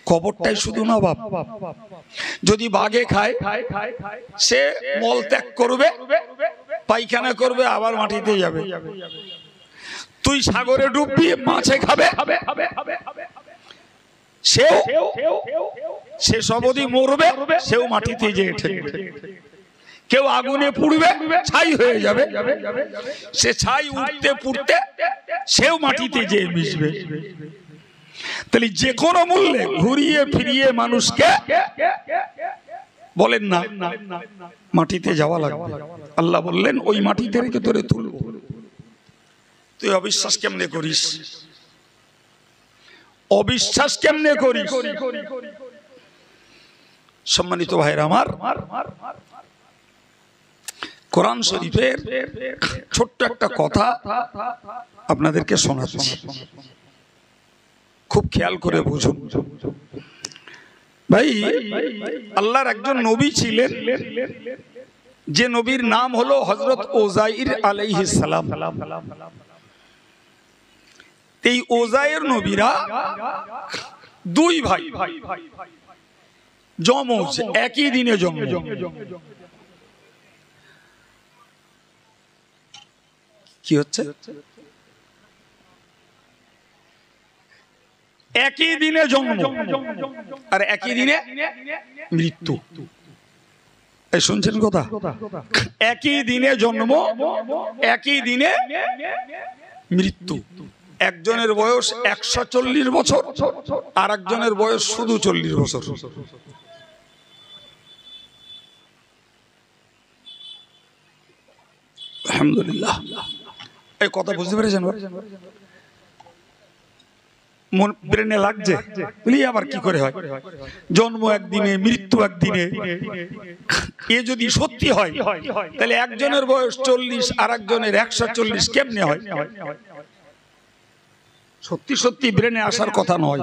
কবরটাই শুধু না বাপ, যদি বাঘে খায় সে মল ত্যাগ করবে, পায়খানা করবে, আবার মাটিতে যাবে। তুই সাগরে ডুববি, মাছে খাবে, সে সবদি মরবে, সেও মাটিতে যেয়ে ঠেকবে। কেউ আগুনে পুড়বে, ছাই হয়ে যাবে, সে ছাই উঠতে পুড়তে সেও মাটিতে যেয়ে মিশবে। তাহলে যে কোনো মূল্যে ঘুরিয়ে ফিরিয়ে মানুষকে বলেন না মাটিতে যাওয়া লাগবে। আল্লাহ বললেন ওই মাটিতে রেখে তোরে তুলব। তুই অবিশ্বাস কেমনে করিস? অবিশ্বাস কেমনে করিস? সম্মানিত ভাইরা আমার, কোরআন শরীফের ছোট্ট একটা কথা আপনাদেরকে শোনাচ্ছি, খুব খেয়াল করে বুঝুন। ভাই, আল্লাহর একজন নবী ছিলেন, যে নবীর নাম হলো হযরত উযাইর আলাইহিস সালাম। এই উযাইর নবীরা দুই ভাই, যমজ, একই দিনে জন্ম। কি হচ্ছে? একই দিনে জন্ম আর একই দিনে মৃত্যু। শুনছেন কথা? একই দিনে জন্ম, একই দিনে মৃত্যু। একজনের বয়স 140 বছর, আর একজনের বয়স শুধু 40 বছর। আলহামদুলিল্লাহ। এই কথা বুঝতে পেরেছেন? মন ব্রেনে লাগছে, বলি আবার কি করে হয়? জন্ম একদিনে, মৃত্যু একদিনে। এ যদি সত্যি হয় তাহলে একজনের বয়স 40 আর একজনের 140 কেমনে হয়? সত্যি সত্যি ব্রেনে আসার কথা নয়,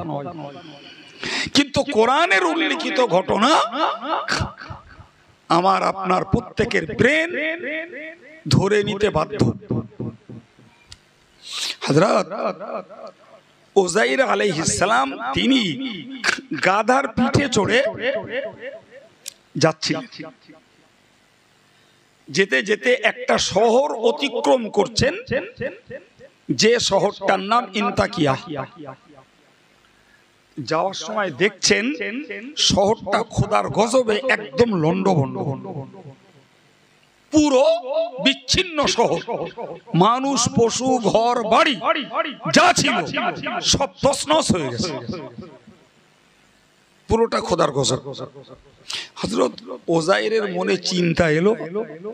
কিন্তু কোরআনের উল্লিখিত ঘটনা আমার আপনার প্রত্যেকের ব্রেন ধরে নিতে বাধ্য। হযরত উযাইর আলাইহিস সালাম তিনি গাধার পিঠে চড়ে যাচ্ছিলেন। যেতে যেতে একটা শহর অতিক্রম করছেন, যে শহরটার নাম ইনতাকিয়া। যাওয়ার সময় দেখছেন শহরটা খোদার গজবে একদম লন্ডভন্ড, পুরো বিচ্ছিন্ন শহর। মানুষ, পশু, ঘর বাড়ি যা ছিল সব তছনছ হয়ে গেছে, পুরোটা খোদার গজব। হযরত উযাইরের মনে চিন্তা এলো,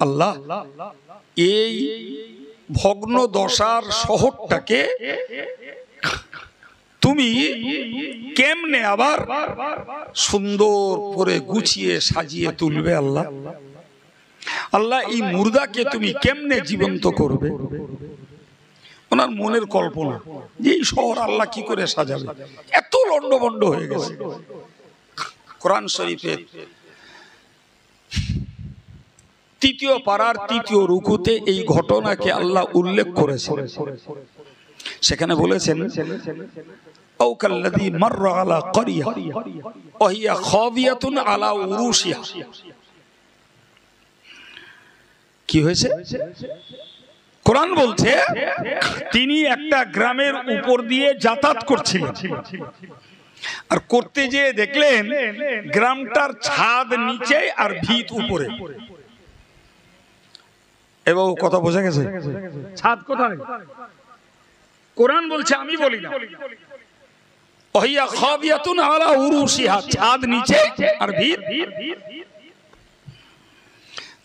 আল্লাহ, এই ভগ্ন দশার শহরটাকে তুমি কেমনে আবার সুন্দর করে গুছিয়ে সাজিয়ে তুলবে? আল্লাহ, আল্লাহ, এই মুর্দাকে তুমি কেমনে জীবন্ত করবে? ওনার মনের কল্পনা যে এই শহর আল্লাহ কি করে সাজাবে, এত লন্ডভন্ড হয়ে গেছে। কোরআন শরীফের 3য় পারার 3য় রুকুতে এই ঘটনাকে আল্লাহ উল্লেখ করেছেন। সেখানে বলেছেন, আও কাল্লাযী মাররা আলা ক্বরিয়া ওয়া হিয়া খাবিয়াতুন আলা উরুশিহা। কি হয়েছে? কোরআন বলছে তিনি একটা গ্রামের উপর দিয়ে যাতায়াত করছিলেন, আর করতে যেয়ে দেখলেন গ্রামটার ছাদ নিচে আর ভিত উপরে। এবং কথা বোঝা গেছে? ছাদ কোথায়? কোরআন বলছে, আমি বলি না। ওহিয়া খাবিয়াতুন আলা উরুশিহা, ছাদ নিচে আর ভিত।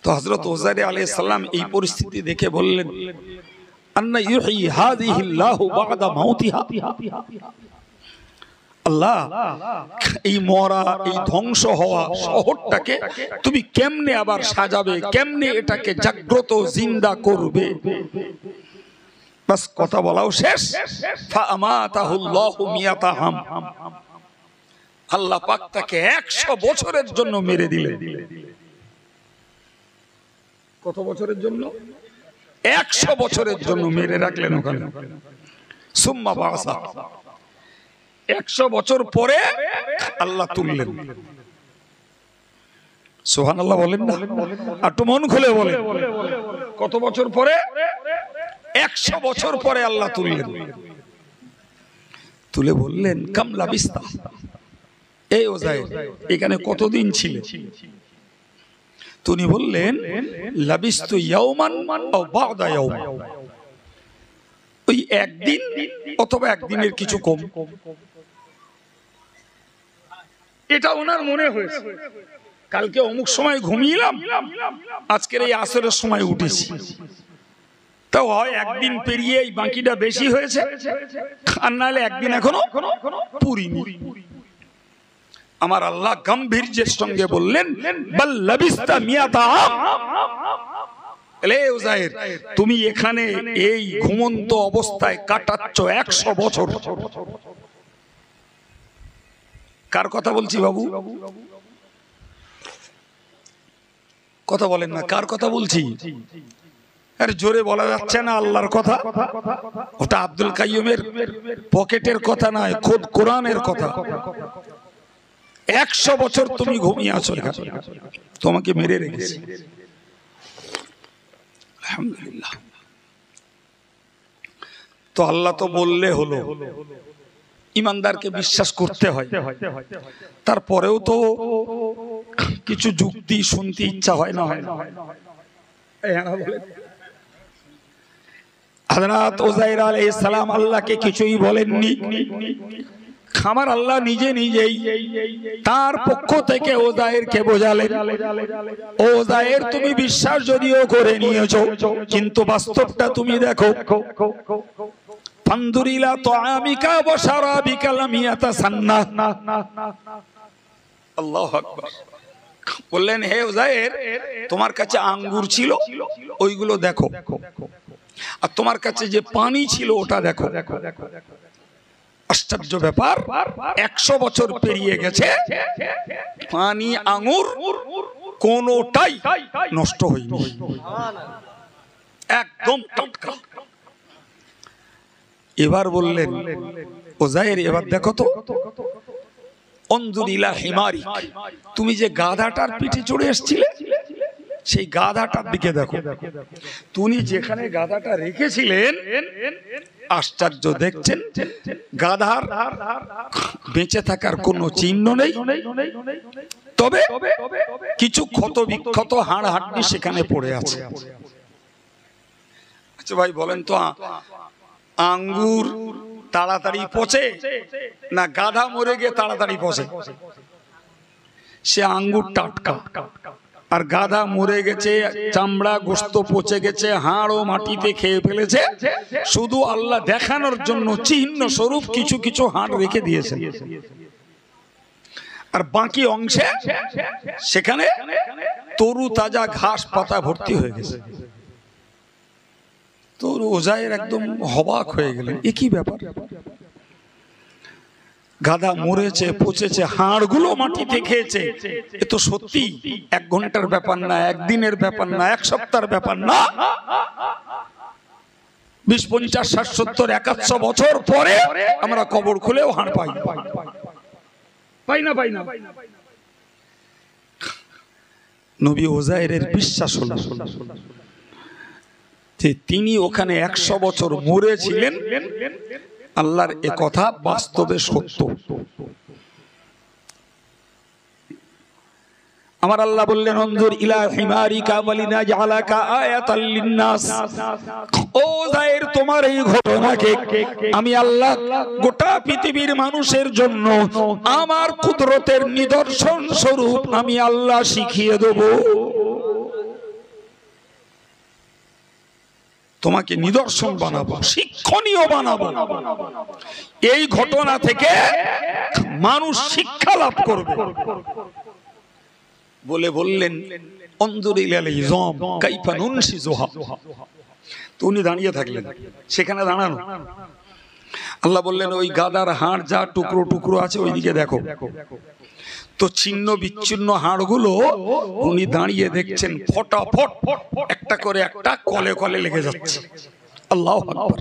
তো হযরত উযাইর আলাইহিস সালাম এই পরিস্থিতি দেখে বললেন, আন্না ইউহয়ি হাযিহিল্লাহু বা'দা মাউতিহা। আল্লাহ, এই মরা, এই ধ্বংস হওয়া শহরটাকে তুমি কেমনে আবার সাজাবে, কেমনে এটাকে জাগ্রত জিন্দা করবে? বাস কথা বলাও শেষ। ফাআমাতাহুল্লাহু মিয়াতা আম। আল্লাহ পাক তাকে 100 বছরের জন্য মেরে দিলেন। কত বছরের জন্য? 100 বছরের জন্য মেরে রাখলেন ওখানে। সুম্মা বাসা, 100 বছর পরে আল্লাহ তুললেন। সুবহানাল্লাহ বলেন না? একটু মন খুলে বলেন, কত বছর পরে? 100 বছর পরে আল্লাহ তুললেন। তুলে বললেন, কাম লাবিস্তা, এই উযাইর এখানে কতদিন ছিলে? তিনি বললেন, লাবিস্তু ইয়াওমান আও বা'দা ইয়াওম। ওই একদিন অথবা একদিনের কিছু কম। এটা ওনার মনে হয়েছে। কালকে অমুক সময় ঘুমিয়েলাম, আজকের এই আসরের সময় উঠেছি। তাও হয় একদিন পেরিয়ে এই বাকিটা বেশি হয়েছে, আর নাহলে একদিন এখনো পুরিনি। আমার আল্লাহ গাম্ভীর্যের সঙ্গে বললেন, বাল লাবিস্তা মিয়াতা আম। এলে উযাইর, তুমি এখানে এই ঘুমন্ত অবস্থায় কাটাচ্ছ 100 বছর। কার কথা বলছি বাবু? কথা বলেন না, কার কথা বলছি? আরে জোরে বলা যাচ্ছে না আল্লাহর কথা। ওটা আব্দুল কাইয়ুমের পকেটের কথা নয়, খোদ কোরআনের কথা। 100 বছর তুমি ঘুমিয়ে আছো, তোমাকে মেরে রেখেছি। আলহামদুলিল্লাহ। তো আল্লাহ তো বললে হলো, ইমানদারকে বিশ্বাস করতে হয়। তারপরেও তো কিছু যুক্তি শুনতে ইচ্ছা হয় না? হযরত উযাইর আলাইহিস সালাম আল্লাহকে কিছুই বলেননি। আমার আল্লাহ নিজে নিজেই তার পক্ষ থেকে উযাইরকে বোঝালেন, উযাইর তুমি বিশ্বাস যদিও করে নিয়েছো, কিন্তু বাস্তবটা তুমি দেখো। ফানদুরিলা তুআমিকা ওয়া শারাবিকা লাম ইয়াতাসান্না। আল্লাহু আকবার। বললেন, হে উযাইর, তোমার কাছে আঙ্গুর ছিল, ওইগুলো দেখো, আর তোমার কাছে যে পানি ছিল ওটা দেখো। আশ্চর্য ব্যাপার, 100 বছর পেরিয়ে গেছে, পানি আঙ্গুর কোনটাই নষ্ট হয়নি, একদম টাটকা। এবার বললেন, উযাইর এবার দেখো তো, অনজুর ইলা হিমারিক, তুমি যে গাধাটার পিঠে চড়ে এসেছিলে সেই গাধাটার দিকে দেখো। তুমি যেখানে গাধাটা রেখেছিলেন, আশ্চর্য দেখছেন, গাধার বেঁচে থাকার কোনো চিহ্ন নেই, তবে কিছু ক্ষত বিক্ষত হাড় হাড্ডি সেখানে পড়ে আছে। আচ্ছা ভাই বলেন তো, আঙ্গুর তাড়াতাড়ি পচে না গাধা মরে গিয়ে তাড়াতাড়ি পচে? সে আঙ্গুর টাটকা, আর গাধা মরে গেছে, চামড়া গোশত পচে গেছে, হাড়ও মাটিতে খেয়ে ফেলেছে। শুধু আল্লাহ দেখানোর জন্য চিহ্ন স্বরূপ কিছু কিছু হাড় রেখে দিয়েছে, আর বাকি অংশে সেখানে তরু তাজা ঘাস পাতা ভর্তি হয়ে গেছে। তো উযাইর একদম অবাক হয়ে গেলেন, এ কি ব্যাপার? গাধা মরেছে, পচেছে, হাড়গুলো মাটিতে খেয়েছে, এ তো সত্যি 1 ঘন্টার ব্যাপার না, 1 দিনের ব্যাপার না, 1 সপ্তাহের ব্যাপার না, 20, 50, 60, 70, 100 বছর পরে আমরা কবর খুলেও হাড় পাই না। নবী উযাইরের বিশ্বাস হলো যে তিনি ওখানে 100 বছর মরেছিলেন, আল্লাহর এ কথা বাস্তবে সত্য। আমার আল্লাহ বললেন, অনজুর ইলা হিমারিকা ওয়ালিনাজআলাকা আয়াতাল লিন্নাস। ও উযাইর, তোমার এই ঘটনাকে আমি আল্লাহ গোটা পৃথিবীর মানুষের জন্য আমার কুদরতের নিদর্শন স্বরূপ আমি আল্লাহ শিখিয়ে দেব। তোমাকে নিদর্শন বানাবো, শিক্ষণীয় বানাবো। এই ঘটনা থেকে মানুষ শিক্ষা লাভ করবে বলে বললেন, অনজুর ইলাল ইযাম কাইফা নুনশিজুহা। তো উনি দাঁড়িয়ে থাকলেন, সেখানে দাঁড়ানো। আল্লাহ বললেন, ওই গাদার হাড় যা টুকরো টুকরো আছে ওইদিকে দেখো। তো ছিন্ন বিচ্ছিন্ন হাড়গুলো উনি দাঁড়িয়ে দেখছেন, ফটাফট একটা করে একটা কলে কলে লেগে যাচ্ছে। আল্লাহু আকবার।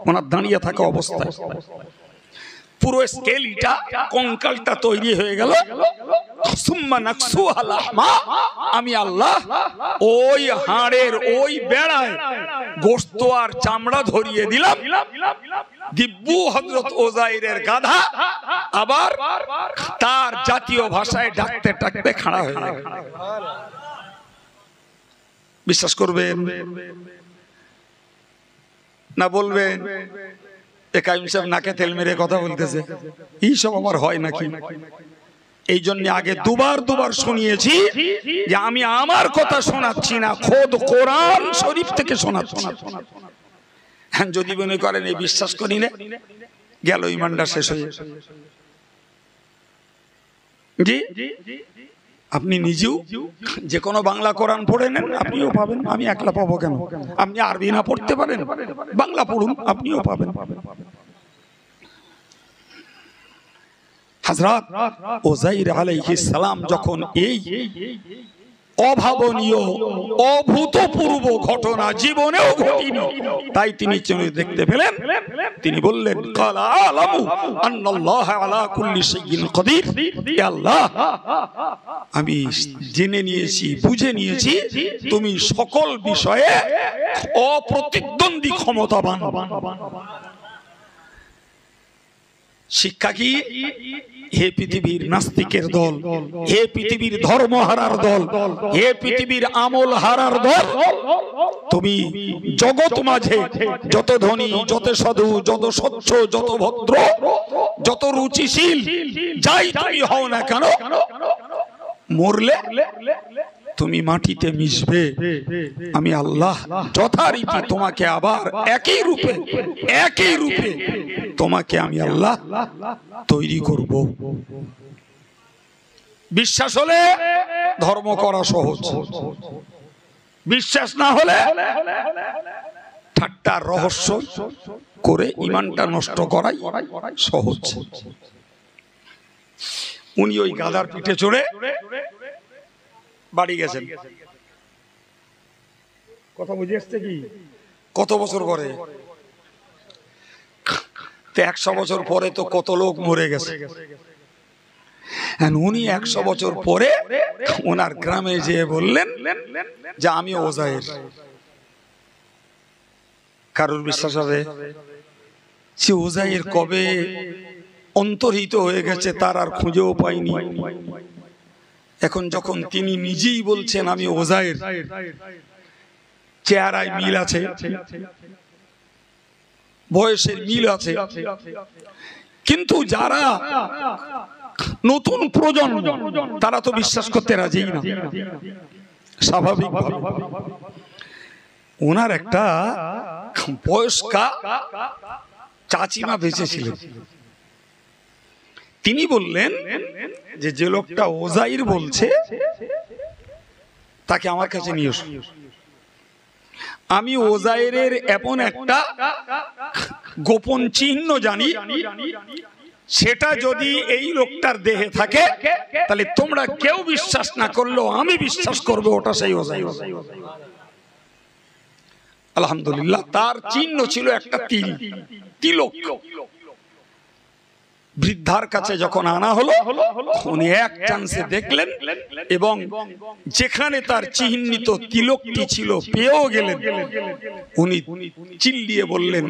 ওনার দাঁড়িয়ে থাকা অবস্থায় পুরো স্কেলিটা, কঙ্কালটা তৈরি হয়ে গেল। সুম্মা নাকসুহা লাহমা, আমি আল্লাহ ওই হাড়ের ওই বেড়ায় গোশত আর চামড়া ধরিয়ে দিলাম। দিব্যু হযরত উযাইরের গাধা আবার তার জাতীয় ভাষায় ডাকতে ডাকতে খাড়া হয়ে গেল। বিশ্বাস করবেন না বলবেন কাইম সাহেব নাকে তেল মেরে কথা বলতেছে, এইসব আমার হয় নাকি? এই জন্য আগে দুবার শুনিয়েছি যে আমি আমার কথা শোনাচ্ছি না, খোদ কোরআন শরীফ থেকে শোনাচ্ছি। যদি মনে করেন এই বিশ্বাস করি না, গেল ইমানটা শেষ হয়ে। জি, আপনি নিজেও যে কোনো বাংলা কোরআন পড়ে নেন, আপনিও পাবেন। আমি একলা পাবো কেন? আপনি আরবি না পড়তে পারেন, বাংলা পড়ুন, আপনিও পাবেন। হযরত উযাইর আলাইহিস সালাম যখন এই অভাবনীয় অভূতপূর্ব ঘটনা জীবনেও ঘটেনি, তাই তিনি দেখতে পেলেন, তিনি বললেন, ক্বালা আলামু আন্নাল্লাহ আলা কুল্লি শাইইন কাদির। ইয়া আল্লাহ, আমি জেনে নিয়েছি, বুঝে নিয়েছি, তুমি সকল বিষয়ে অপ্রতিদ্বন্দ্বী ক্ষমতাবান। শিক্ষা কি? হে পৃথিবীর নাস্তিকের দল, হে পৃথিবীর ধর্ম হারার দল, হে পৃথিবীর আমল হারার দল, তুমি জগৎ মাঝে যত ধনী, যত সাধু, যত স্বচ্ছ, যত ভদ্র, যত রুচিশীল যাই তুমি হও না কেন, মরলে তুমি মাটিতে মিশবে। আমি আল্লাহ যথারীতি তোমাকে আবার একই রূপে তোমাকে আমি আল্লাহ তৈরি করব। বিশ্বাস হলে ধর্ম করা সহজ, বিশ্বাস না হলে ঠাট্টার রহস্য করে ইমানটা নষ্ট করাই সহজ। উনি ওই গাধার পিঠে চড়ে বাড়ি গেছেন। কথা বুঝে আসছে কি? কত বছর পরে? 100 বছর পরে তো কত লোক মরে গেছে। উনি 100 বছর পরে ওনার গ্রামে যেয়ে বললেন যে আমি ওজায়ের। কারোর বিশ্বাস হবে? সে ওজায়ের কবে অন্তর্হিত হয়ে গেছে তার আর খুঁজেও পাইনি। এখন যখন তিনি নিজেই বলছেন আমি ওজায়ের, চেহারায় মিল আছে, বয়সের মিল আছে, কিন্তু যারা নতুন প্রজন্ম তারা তো বিশ্বাস করতে রাজি না। স্বাভাবিক ওনার একটা বয়স্কা চাচিমা বেঁচে ছিলেন। তিনি বললেন যে লোকটা ওজাইর বলছে তাকে আমার কাছে নিয়ে এসো। আমি ওজাইরের এমন একটা গোপন চিহ্ন জানি, সেটা যদি এই লোকটার দেহে থাকে তাহলে তোমরা কেউ বিশ্বাস না করলেও আমি বিশ্বাস করব ওটা সেই ওজাইর। আলহামদুলিল্লাহ, তার চিহ্ন ছিল একটা তিলক। বৃদ্ধার কাছে যখন আনা হলো, উনি এক চান্সে দেখলেন এবং যেখানে তার চিহ্নিত তিলকটি ছিল পেয়েও গেলেন। উনি চিল্লিয়ে বললেন,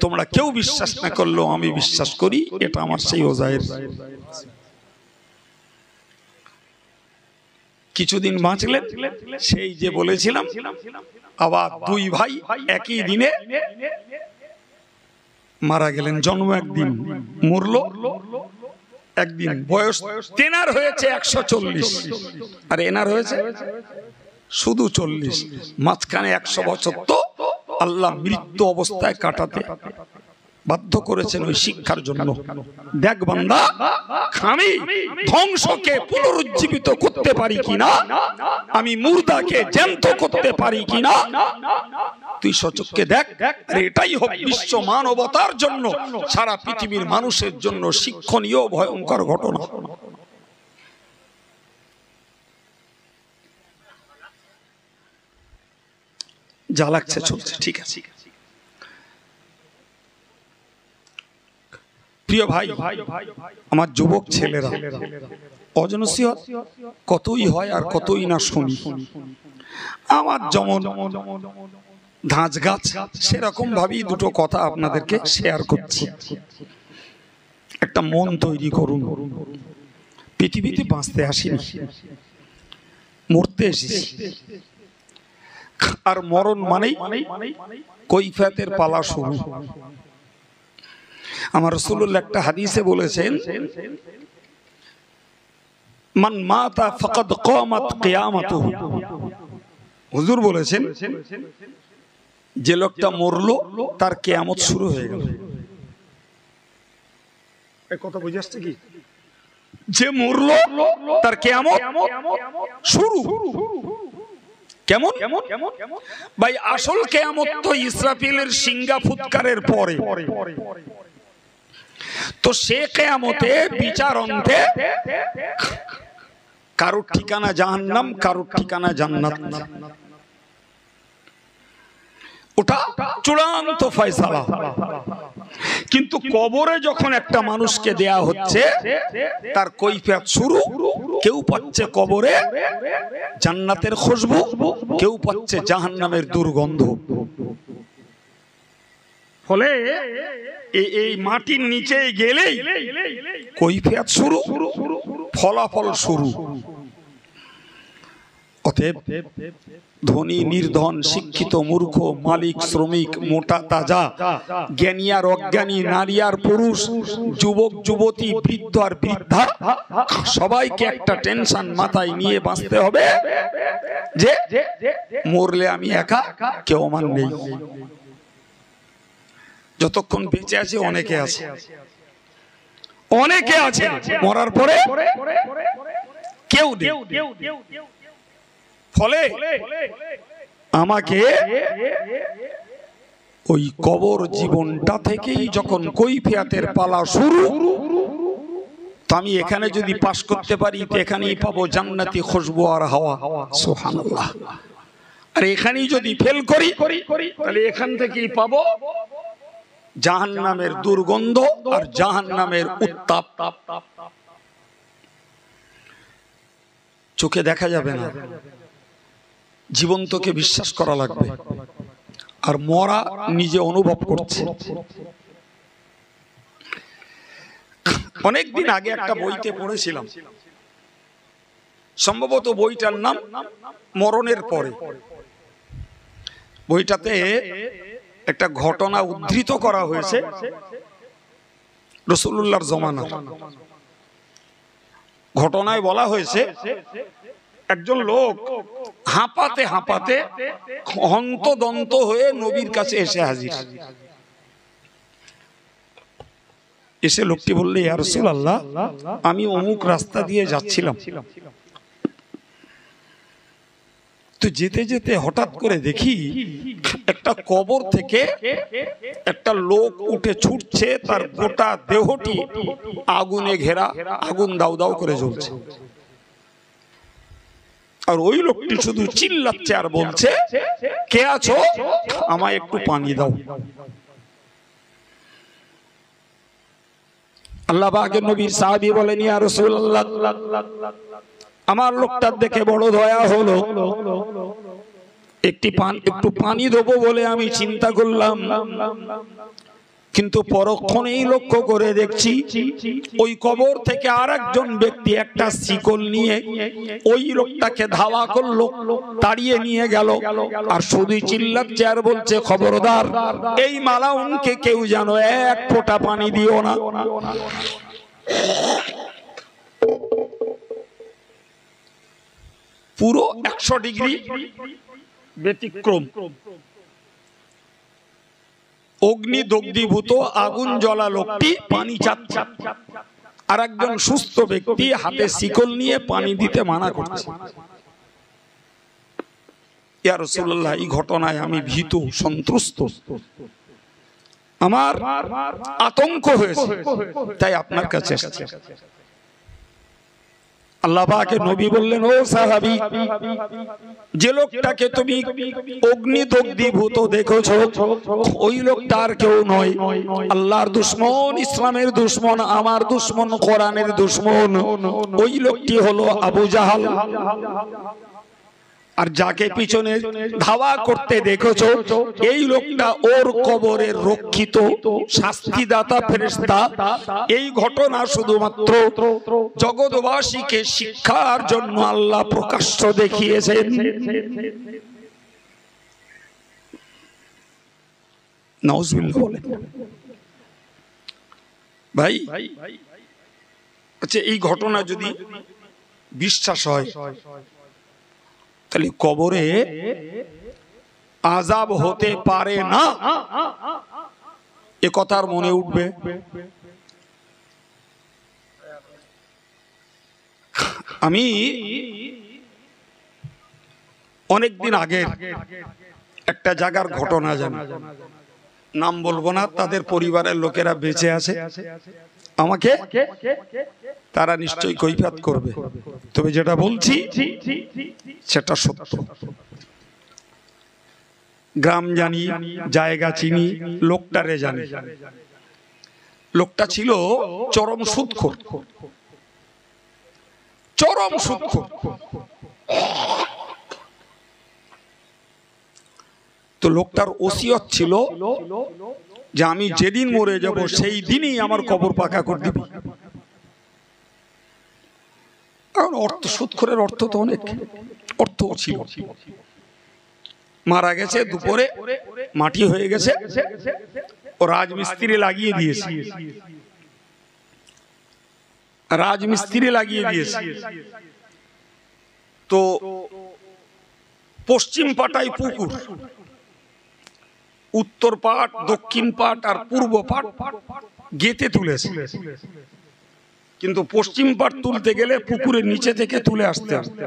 তোমরা কেউ বিশ্বাস না করলেও আমি বিশ্বাস করি এটা আমার সেই ওজায়ের। কিছুদিন বাঁচলেন, সেই যে বলেছিলাম আবার 2 ভাই একই দিনে মারা গেলেন। জন্ম একদিন, মরল একদিন। বয়স তেনার হয়েছে 140 আর এনার হয়েছে শুধু 40। মাঝখানে 100 বছর তো আল্লাহ মৃত্যু অবস্থায় কাটাতে বাধ্য করেছেন ওই শিক্ষার জন্য। দেখ বান্দা, আমি ধ্বংসকে পুনরুজ্জীবিত করতে পারি কিনা, আমি মুর্দাকে জ্যান্ত করতে পারি কিনা তুই সচক্ষে দেখ। এটাই হোক বিশ্ব মানবতার জন্য, সারা পৃথিবীর মানুষের জন্য শিক্ষণীয় ভয়ঙ্কর ঘটনা। যা লাগছে চলছে, ঠিক আছে। প্রিয় ভাই, আমার যুবক ছেলেরা, অজনসিহত কতই হয় আর কতই না শুনি। আমার যেমন ধাঁচ গাছ, সেরকম ভাবেই দুটো কথা আপনাদেরকে শেয়ার করছি। একটা মন তৈরি করুন। পৃথিবীতে বাঁচতে আসিনি, মরতে এসেছি। আর মরণ মানেই কৈফিয়তের পালা শুরু। আমার রাসূলুল্লাহ একটা হাদিসে বলেছেন, মান মাতা ফাকাদ কামাত কিয়ামাতুহু। হুজুর বলেছেন, যে লোকটা মরলো তার কিয়ামত শুরু হয়ে গেল। এই কথা বুঝে আসছে কি? যে মরলো তার কিয়ামত শুরু। কেমন ভাই? আসল কিয়ামত তো ইসরাফিলের সিংহা ফুৎকারের পরে। তো সে কিয়ামতে বিচার অন্তে কারোর ঠিকানা জাহান্নাম, কারোর ঠিকানা জান্নাত। ওটা চূড়ান্ত ফয়সালা। কিন্তু কবরে যখন একটা মানুষকে দেয়া হচ্ছে, তার কৈফিয়ত শুরু। কেউ পাচ্ছে কবরে জান্নাতের খুশবু, কেউ পাচ্ছে জাহান্নামের দুর্গন্ধ। ফলে এই মাটির নিচে গেলেই কৈফিয়ত শুরু, ফলাফল শুরু। অতএব ধনী নির্ধন, শিক্ষিত মূর্খ, মালিক শ্রমিক, মোটা তাজা, জ্ঞানী আর অজ্ঞানী, নারী আর পুরুষ, যুবক যুবতী, বৃদ্ধ আর বৃদ্ধা, সবাইকে একটা টেনশন মাথায় নিয়ে বাঁচতে হবে যে মরলে আমি একা, কেউ আমার নেই। যতক্ষণ বেঁচে আছে অনেকে আছে, অনেকে আছে মরার পরে কেউ নেই। ফলে আমাকে ওই কবর জীবনটা থেকেই যখন কৈফিয়তের পালা শুরু, তো আমি এখানে যদি পাশ করতে পারি তো এখানেই পাবো জান্নাতি খুশবু আর হাওয়া, সুবহানাল্লাহ। আর এখানেই যদি ফেল করি তাহলে এখান থেকেই পাবো জাহান্নামের দুর্গন্ধ আর জাহান্নামের উত্তাপ। চোখে দেখা যাবে না, জীবন্তকে বিশ্বাস করা লাগবে, আর মরা নিজে অনুভব করছে। অনেকদিন আগে একটা বইতে পড়েছিলাম, সম্ভবত বইটার নাম মরণের পরে। বইটাতে একটা ঘটনা উদ্ধৃত করা হয়েছে রাসূলুল্লাহর জমানার। ঘটনায় বলা হয়েছে একজন লোক হাঁপাতে হাঁপাতে হন্তদন্ত হয়ে নবীর কাছে এসে হাজির। এসে লোকটি বললে, ইয়া রাসূলুল্লাহ, আমি অমুক রাস্তা দিয়ে যাচ্ছিলাম, তো যেতে যেতে হঠাৎ করে দেখি একটা কবর থেকে একটা লোক উঠে ছুটছে, তার গোটা দেহটি আগুনে ঘেরা, আগুন দাউ দাউ করে জ্বলছে। আর ওই লোকটি শুধু চিল্লাচ্ছে আর বলছে, কে আছো, আমায় একটু পানি দাও। আল্লাহ পাকের নবীর সাহাবী বলেন, ইয়া রাসূলুল্লাহ, আমার লোকটার দেখে বড় দয়া হলো, একটু পানি দেবো বলে আমি চিন্তা করলাম, কিন্তু পরক্ষণেই লক্ষ্য করে দেখছি ওই কবর থেকে আরেকজন ব্যক্তি একটা শিকল নিয়ে ওই লোকটাকে ধাওয়া করলো, তাড়িয়ে নিয়ে গেল, আর শুধু চিল্লাচ্ছে আর বলছে, খবরদার এই মালাউনকে কেউ যেন এক ফোঁটা পানি দিও না। পুরো 100 ডিগ্রি ব্যতিক্রম। অগ্নি দগ্ধীভূত আগুন জ্বলা লোকটি পানি চাচ্ছে, আর একজন সুস্থ ব্যক্তি হাতে শিকল নিয়ে পানি দিতে মানা করছে। ইয়া রাসূলুল্লাহ, এই ঘটনায় আমি ভীত, সন্ত্রস্ত, আমার আতঙ্ক হয়েছে, তাই আপনার কাছে এসেছি। আল্লাহ পাকের নবী বললেন, ও সাহাবী, যে লোকটাকে তুমি অগ্নি দগ্ধীভূত দেখেছো ওই লোকটা আর কেউ নয়, আল্লাহর দুশমন, ইসলামের দুশমন, আমার দুশমন, কোরআনের দুশমন। ওই লোকটি হলো আবু জাহাল। আর যাকে পিছনে ধাওয়া করতে দেখেছো এই লোকটা ওর কবরের রক্ষিত শাস্তিদাতা ফেরেশতা। এই ঘটনা শুধুমাত্র জগৎবাসীকে শিক্ষার জন্য আল্লাহ প্রকাশ্য দেখিয়েছেন। নাউজুবিল্লাহ বলেন। ভাই, আচ্ছা, এই ঘটনা যদি বিশ্বাস হয় তাহলে কবরে আযাব হতে পারে না, এ কথার মনে উঠবে। আমি অনেকদিন আগে একটা জায়গার ঘটনা জানি, নাম বলবো না, তাদের পরিবারের লোকেরা বেঁচে আছে, আমাকে তারা নিশ্চয়ই কৈফিয়ত করবে, তবে যেটা বলছি সেটা সত্য। গ্রাম জানি, জায়গা চিনি, লোকটারে জানি। লোকটা ছিল চরম সুদখোর, চরম সুদখোর। তো লোকটার ওসিয়ত ছিল যে আমি যেদিন মরে যাব সেই দিনই আমার কবর পাকা করে দিবি। কারণ অর্থ, সুদখোরের অর্থ তো অনেক অর্থ ছিল। মারা গেছে, দুপুরে মাটি হয়ে গেছে, ও রাজমিস্ত্রি লাগিয়ে দিয়েছে, রাজমিস্ত্রি লাগিয়ে দিয়েছে। তো পশ্চিম পাটায় পুকুর, উত্তর পাট, দক্ষিণ পাট আর পূর্ব পাট গেতে তুলেছে, কিন্তু পশ্চিম পাট তুলতে গেলে পুকুরের নিচে থেকে তুলে আসতে আসতে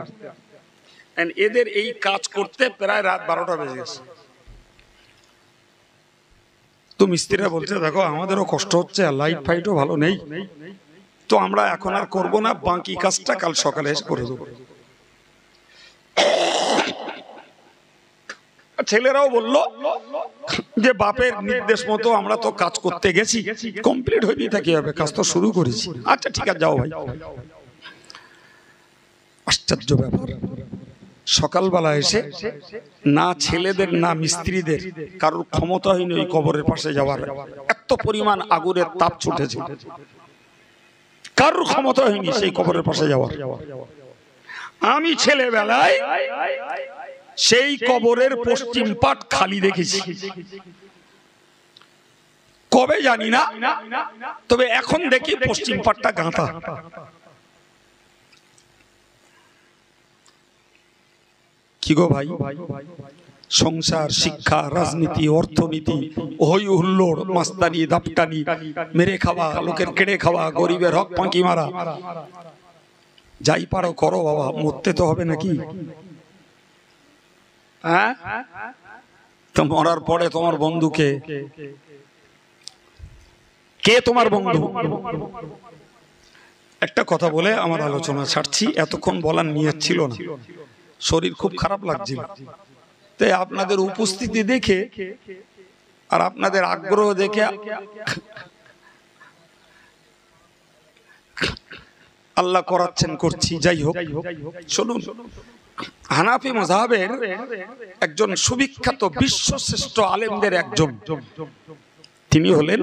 এদের এই কাজ করতে প্রায় রাত 12টা বেজে গেছে। তো মিস্ত্রিরা বলছে দেখো আমাদেরও কষ্ট হচ্ছে, আর লাইট ফাইটও ভালো নেই, তো আমরা এখন আর করব না, বাকি কাজটা কাল সকালে এসে করে দেবো। ছেলেরাও বলল যে বাপের নির্দেশ মতো আমরা তো কাজ করতে গেছি, কমপ্লিট হয়নি তা কি হবে, কাজ তো শুরু করেছি, আচ্ছা ঠিক আছে যাও ভাই। আশ্চর্য ব্যাপার, সকালবেলা এসে না ছেলেদের না মিস্ত্রিদের কারোর ক্ষমতা হয়নি ওই কবরের পাশে যাওয়ার। এত পরিমাণ আগুনের তাপ ছুটেছে, কারোর ক্ষমতা হয়নি সেই কবরের পাশে যাওয়ার। আমি ছেলেবেলায় সেই কবরের পশ্চিম পাট খালি দেখেছি, কবে জানি না, তবে এখন দেখি পশ্চিম পাটটা গাঁথা। কি গো ভাই, সংসার, শিক্ষা, রাজনীতি, অর্থনীতি, হই হুল্লোড়, মাস্তানি, দাপটানি, মেরে খাওয়া, লোকের কেড়ে খাওয়া, গরিবের হক পাঁকি মারা, যাই পারো করো বাবা, মরতে তো হবে নাকি? হ্যাঁ, তো মরার পরে তোমার বন্ধুকে কে তোমার বন্ধু? একটা কথা বলে আমার আলোচনা ছাড়ছি, এতক্ষণ বলার নিয়ত ছিল না, শরীর খুব খারাপ লাগছিল, তাই আপনাদের উপস্থিতি দেখে আর আপনাদের আগ্রহ দেখে আল্লাহ করাচ্ছেন করছি। যাই হোক, শুনুন, হানাফি মাযহাবের একজন সুবিখ্যাত বিশ্বশ্রেষ্ঠ আলেমদের একজন, তিনি হলেন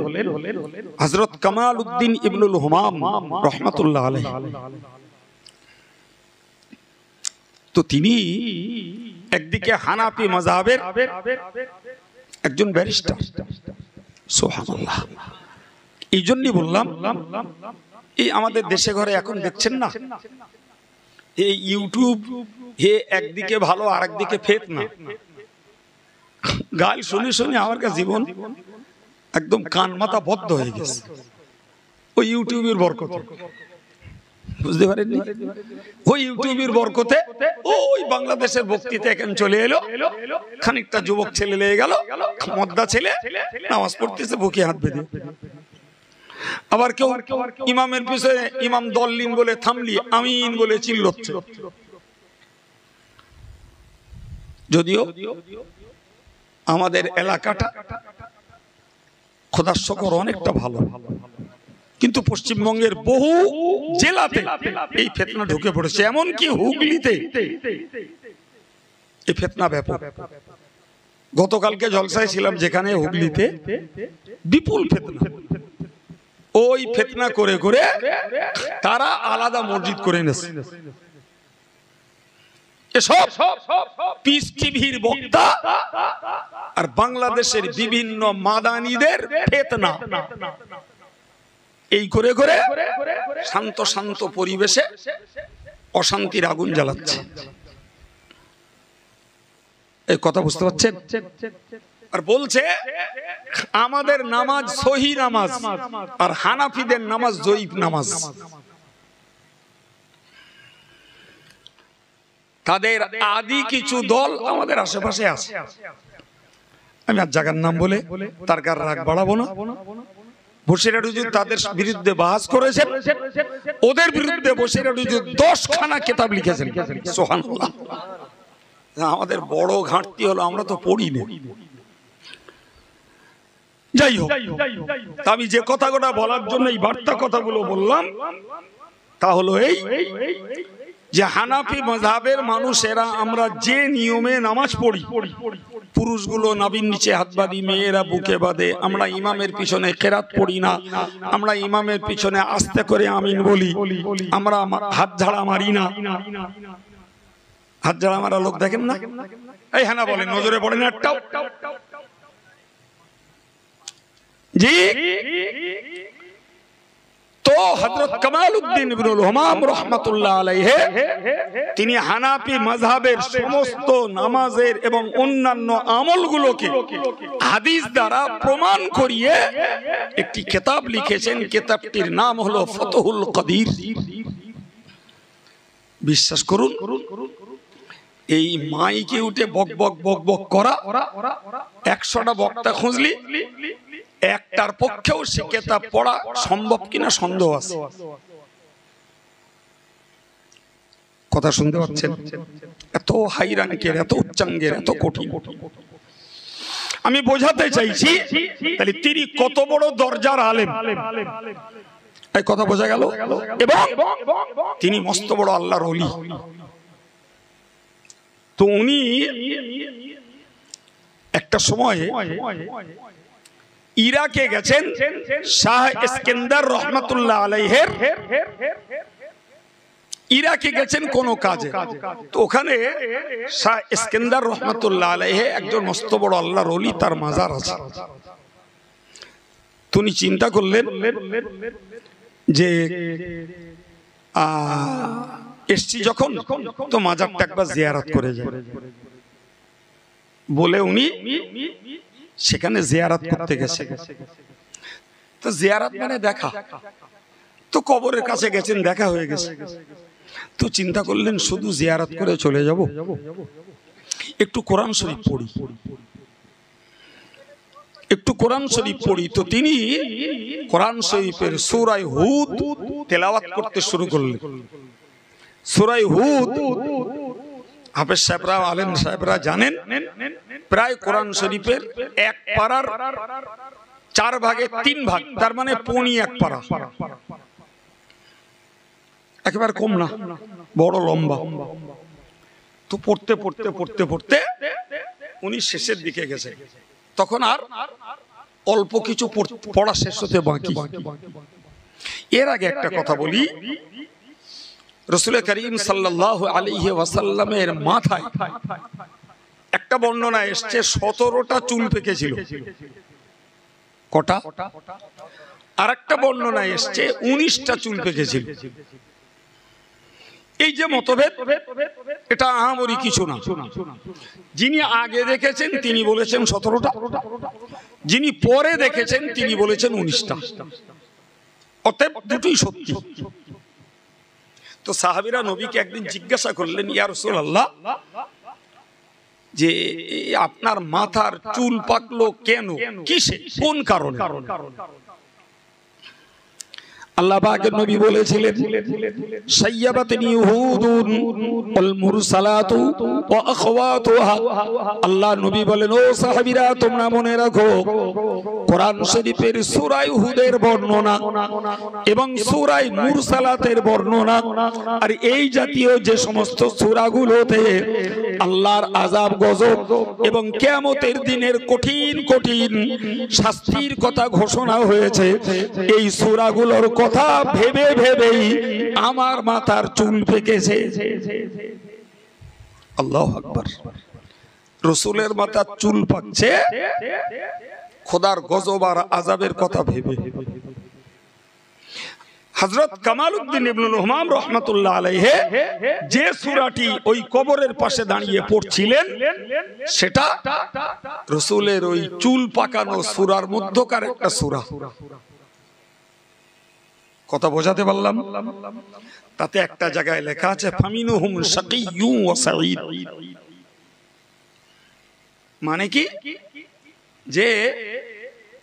হযরত কামাল উদ্দিন ইবনুল হুমাম রাহমাতুল্লাহ আলাইহি। তো তিনি একদিকে হানাফি মাযহাবের একজন ব্যারিস্টার, সুবহানাল্লাহ। এই জন্যই বললাম, এই আমাদের দেশে ঘরে এখন দেখছেন না, এই ইউটিউব হে একদিকে ভালো আর একদিকে ফিতনা, গাল শুনে শুনে আমার কাছে জীবন একদম কান মাথা বদ্ধ হয়ে গেছে ওই ইউটিউবের বরকতে। বুঝতে পারেননি? ওই ইউটিউবের বরকতে ওই বাংলাদেশের বক্তৃতা এখন চলে এলো, খানিকটা যুবক ছেলে লেগে গেল, মদ্দা ছেলে নামাজ পড়তেছে বুকে হাত বেঁধে, আবার কেউ ইমামের পিছনে ইমাম দল্লিন বলে থামলি, আমিন বলে চিল্লাচ্ছে। যদিও আমাদের এলাকাটা খোদার শকর অনেকটা ভালো, কিন্তু পশ্চিমবঙ্গের বহু জেলাতে এই ফিতনা ঢুকে পড়েছে, এমনকি হুগলিতে এই ফিতনা ব্যাপক। গতকালকে জলসায় ছিলাম যেখানে, হুগলিতে বিপুল ফিতনা। ওই ফিতনা করে করে তারা আলাদা মসজিদ করে নিয়েছে। এসব পিস টিভির বক্তা আর বাংলাদেশের বিভিন্ন মাদানীদের ফিতনা, এই করে করে শান্ত শান্ত পরিবেশে অশান্তির আগুন জ্বালাচ্ছে। এই কথা বুঝতে পারছেন? আর বলছে আমাদের নামাজ সহি নামাজ, আর হানাফিদের নামাজ জয়ীফ নামাজ। তাদের আদি কিছু দল আমাদের আশেপাশে আছে, আমি আর জায়গার নাম বলে তার কার রাগ বাড়াবো না। বসিরহাট হুজুর তাদের বিরুদ্ধে বাহাস করেছেন, ওদের বিরুদ্ধে বসিরহাট হুজুর 10খানা কিতাব লিখেছেন, সুবহানাল্লাহ। আমাদের বড় ঘাটতি হলো আমরা তো পড়ি না। যাই হোক, আমি যে কথাগুলো বলার জন্য এই বার্তা কথাগুলো বললাম তা হলো এই যে হানাফি মাযহাবের মানুষেরা আমরা যে নিয়মে নামাজ পড়ি, পুরুষগুলো নাভির নিচে হাত বাঁধি, মেয়েরা বুকে বাঁধে, আমরা ইমামের পিছনে কেরাত পড়ি না, আমরা ইমামের পিছনে আস্তে করে আমিন বলি, আমরা হাত ঝাড়া মারি না। হাত ঝাড়া মারা লোক দেখেন না? এই হ্যাঁ না বলেন, নজরে পড়ে না একটাও? জি। তো হযরত কামালউদ্দিন ইবনুল হামাম রাহমাতুল্লাহ আলাইহি তিনি হানাফি মাযহাবের সমস্ত নামাজের এবং অন্যান্য আমলগুলোকে হাদিস দ্বারা প্রমাণ করিয়ে একটি কিতাব লিখেছেন। কিতাবটির নাম হলো ফতহুল কাদির। বিশ্বাস করুন, এই মাইকে উঠে বক বক বক বক করা, 100টা বক্তা খুঁজলি একটার পক্ষেও সে কিতাব পড়া সম্ভব কিনা সন্দেহ আছে। কথা শুনতে পাচ্ছেন? এত হাই র্যাঙ্কের, এত উচ্চাঙ্গের, এত কঠিন। আমি বোঝাতে চাইছি তাহলে তিনি কত বড় দরজার আলেম, এই কথা বোঝা গেল। এবং তিনি মস্ত বড় আল্লাহর ওলি। তো উনি একটা সময়ে ইরাকে গেছেন, শাহ ইস্কান্দার রহমাতুল্লাহ আলাইহির ইরাকে গেছেন কোন কাজে। তো ওখানে শাহ ইস্কান্দার রহমাতুল্লাহ আলাইহি একজন মস্ত বড় আল্লাহর ওলি, তার মাজার আছে। তিনি চিন্তা করলেন যে এসছি যখন, তো মাজারটা একবার জিয়ারত করে যায় বলে উনি সেখানে জিয়ারত করতে গেছে। তো জিয়ারত মানে দেখা, তো কবরের কাছে গেছেন, দেখা হয়ে গেছে। তো চিন্তা করলেন শুধু জিয়ারত করে চলে যাব, একটু কোরআন শরীফ পড়ি, একটু কোরআন শরীফ পড়ি। তো তিনি কোরআন শরীফের সূরা হুদ তেলাওয়াত করতে শুরু করলেন। সূরা হুদ হাফেজ সাহেবরা, আলেম সাহেবরা জানেন, প্রায় কোরআন শরীফের এক পারার 4 ভাগে 3 ভাগ, তার মানে পৌনি 1 পারা, একেবারে কম না, বড় লম্বা। তো পড়তে পড়তে পড়তে পড়তে উনি শেষের দিকে গেছে। তখন আর অল্প কিছু পড়া শেষ হতে বাকি। এর আগে একটা কথা বলি, রাসূল করিম সাল্লাল্লাহু আলাইহি ওয়াসাল্লামের মাথায় একটা বর্ণনা এসছে 17টা চুল পেকেছিল। কটা? আর একটা বর্ণনা এসছে 19টা চুল পেকেছিল। এই যে মতভেদ, এটা আহামরি কিছু না। যিনি আগে দেখেছেন তিনি বলেছেন 17টা, যিনি পরে দেখেছেন তিনি বলেছেন 19টা। অতএব দুটোই সত্যি। তো সাহাবীরা নবীকে একদিন জিজ্ঞাসা করলেন, ইয়া রাসূলুল্লাহ, যে আপনার মাথার চুল পাকলো কেন, কিসে, কোন কারণে? আল্লাহ পাকের নবী বলেছিলেন, সাইয়াবাতনি উহুদুন ওয়াল মুরসালাতু ওয়া আখওয়াতুহা। আল্লাহ নবী বলেন, ও সাহাবীরা তোমরা মনে রাখো, কোরআন শরীফের সূরা উহুদের বর্ণনা এবং সূরা মুরসালাতের বর্ণনা আর এই জাতীয় যে সমস্ত সূরাগুলোতে আল্লাহর আযাব, গজব এবং কিয়ামতের দিনের কঠিন কঠিন শাস্তির কথা ঘোষণা হয়েছে, এই সূরাগুলোর কথা ভেবে ভেবেই আমার মাথার চুল পেকেছে। আল্লাহু আকবার। রাসূলের মাথার চুল পাকছে খোদার গজব আর আযাবের কথা ভেবে। হযরত কামালউদ্দিন ইবনুল হামাম রাহমাতুল্লাহ আলাইহি যে সূরাটি ওই কবরের পাশে দাঁড়িয়ে পড়ছিলেন, সেটা রাসূলের ওই চুল পাকানো সূরার মধ্যকার একটা সূরা। কথা বোঝাতে পারলাম? তাতে একটা জায়গায় লেখা আছে, ফামিনুহুম শাকিয়্যুন ওয়া সাঈদ। মানে কি, যে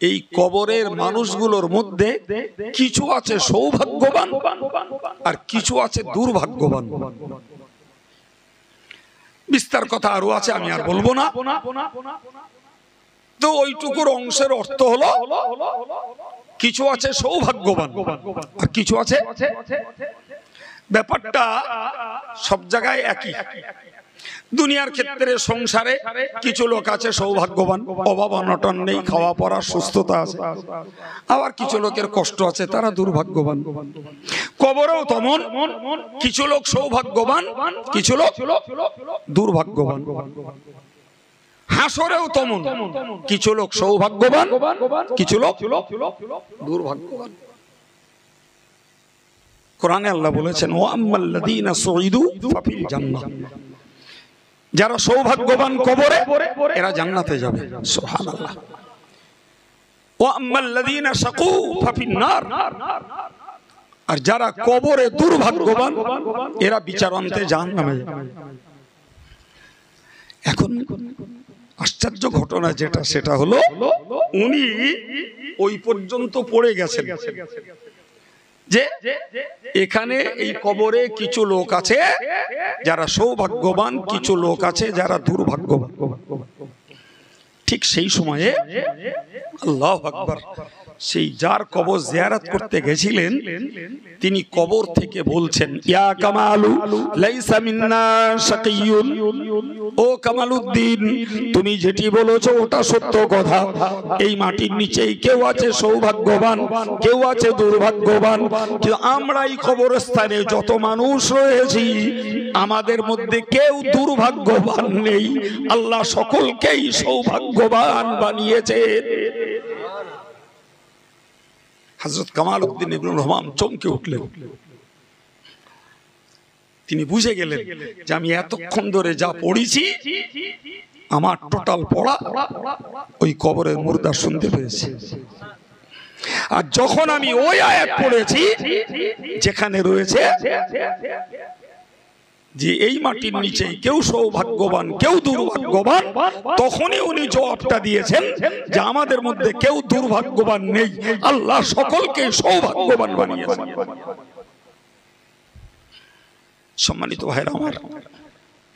এই কবরের মানুষগুলোর মধ্যে কিছু আছে সৌভাগ্যবান আর কিছু আছে দুর্ভাগ্যবান। বিস্তার কথা আরো আছে, আমি আর বলবো না। তো ওইটুকুর অংশের অর্থ হলো, কিছু আছে সৌভাগ্যবান আর কিছু আছে ব্যাপারটা সব জায়গায় একই। দুনিয়ার ক্ষেত্রে সংসারে কিছু লোক আছে সৌভাগ্যবান, অভাব অনটন নেই, খাওয়া পড়া সুস্থতা আছে। আবার কিছু লোকের কষ্ট আছে, তারা দুর্ভাগ্যবান। কবরেও তেমন, কিছু লোক সৌভাগ্যবান, কিছু লোক দুর্ভাগ্যবান। হাসরেও তেমন, কিছু লোক সৌভাগ্যবান, কিছু লোক দুর্ভাগ্যবান। কোরআনে আল্লাহ বলেছেন, ওয়া আম্মাল্লাযীনা সুইদু ফাফিল জান্নাহ, যারা সৌভাগ্যবান কবরে এরা জান্নাতে যাবে। সুবহানাল্লাহ। ওয়া আম্মাল্লাযীনা শাকু ফাফিন নার, আর যারা কবরে দুর্ভাগ্যবান এরা বিচারান্তে জাহান্নামে যাবে। এখন আশ্চর্য ঘটনা যেটা, সেটা হলো উনি ওই পর্যন্ত পড়ে গেছেন যে এখানে এই কবরে কিছু লোক আছে যারা সৌভাগ্যবান, কিছু লোক আছে যারা দুর্ভাগ্যবান। ঠিক সেই সময়ে আল্লাহু আকবার, সেই যার কবর জিয়ারত করতে গেছিলেন তিনি কবর থেকে বলছেন, ইয়া কামালু লাইসা মিন্না শাকিয়ুন, ও কামালউদ্দিন তুমি যেটি বলেছো ওটা সত্য কথা। এই মাটির নিচেই কেউ আছে সৌভাগ্যবান, কেউ আছে দুর্ভাগ্যবান, কিন্তু আমরা এই কবরস্থানে যত মানুষ রয়েছি আমাদের মধ্যে কেউ দুর্ভাগ্যবান নেই, আল্লাহ সকলকেই সৌভাগ্যবান বানিয়েছেন। হযরত কামালউদ্দিন ইবনুল হামাম চমকে উঠলেন। তিনি বুঝে গেলেন যে আমি এতক্ষণ ধরে যা পড়েছি আমার টোটাল পড়া ওই কবরের মুর্দা শুনতে পেয়েছে। আর যখন আমি ওই আয়াত পড়েছি যেখানে রয়েছে যে এই মাটির নিচে কেউ সৌভাগ্যবান, কেউ দুর্ভাগ্যবান, তখনই উনি জবাবটা দিয়েছেন যে আমাদের মধ্যে কেউ দুর্ভাগ্যবান নেই, আল্লাহ সকলকে সৌভাগ্যবান বানিয়েছেন। সম্মানিত ভাইরা আমার,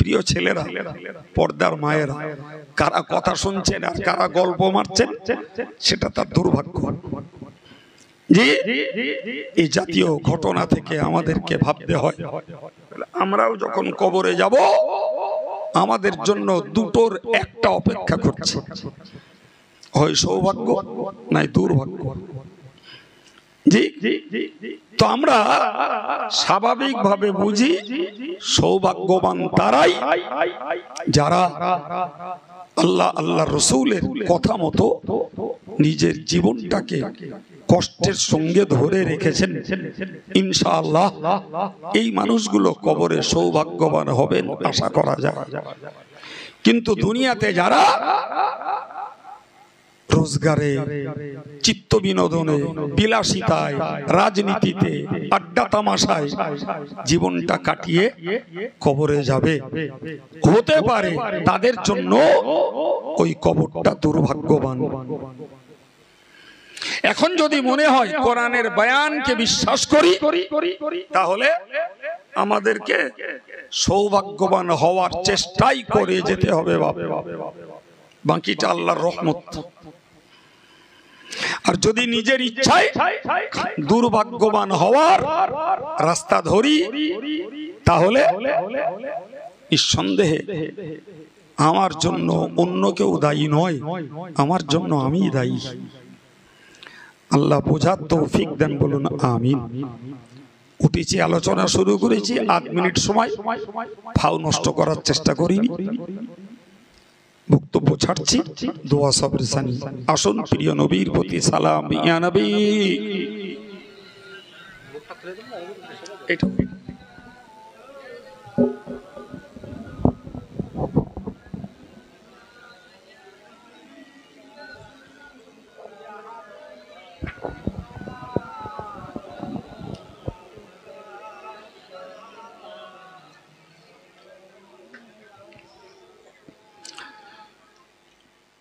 প্রিয় ছেলেরা, পর্দার মায়েরা, কারা কথা শুনছেন আর কারা গল্প মারছেন সেটা তার দুর্ভাগ্য। জি, এই জাতীয় ঘটনা থেকে আমাদেরকে ভাবতে হয় আমরাও যখন কবরে যাব আমাদের জন্য দুটোর একটা অপেক্ষা করছে, হয় সৌভাগ্য নাই দুর্ভাগ্য। জি, তো আমরা স্বাভাবিকভাবে বুঝি সৌভাগ্যবান তারাই যারা আল্লাহ আল্লাহ রসুলের কথা মতো নিজের জীবনটাকে কষ্টের সঙ্গে ধরে রেখেছেন। ইনশাআল্লাহ এই মানুষগুলো কবরে সৌভাগ্যবান হবেন আশা করা যায়। কিন্তু দুনিয়াতে যারা রোজগারে, চিত্ত বিনোদনে, বিলাসিতায়, রাজনীতিতে, আড্ডা তামাশায় জীবনটা কাটিয়ে কবরে যাবে, হতে পারে তাদের জন্য ওই কবরটা দুর্ভাগ্যবান। এখন যদি মনে হয় কোরআনের বয়ানকে বিশ্বাস করি তাহলে আমাদেরকে সৌভাগ্যবান হওয়ার চেষ্টাই করে যেতে হবে, বাকিটা আল্লাহর রহমত। আর যদি নিজের ইচ্ছায় দুর্ভাগ্যবান হওয়ার রাস্তা ধরি তাহলে নিঃসন্দেহে আমার জন্য অন্য কেউ দায়ী নয়, আমার জন্য আমি দায়ী। আল্লাহ বোঝার তৌফিক দেন, বলুন আমিন। উঠেছি, আলোচনা শুরু করেছি, 8 মিনিট সময় ফাও নষ্ট করার চেষ্টা করিনি, বক্তব্য ছাড়ছি, দোয়া সবরে সানি। আসুন প্রিয় নবীর প্রতি সালাম। ইয়া নবী,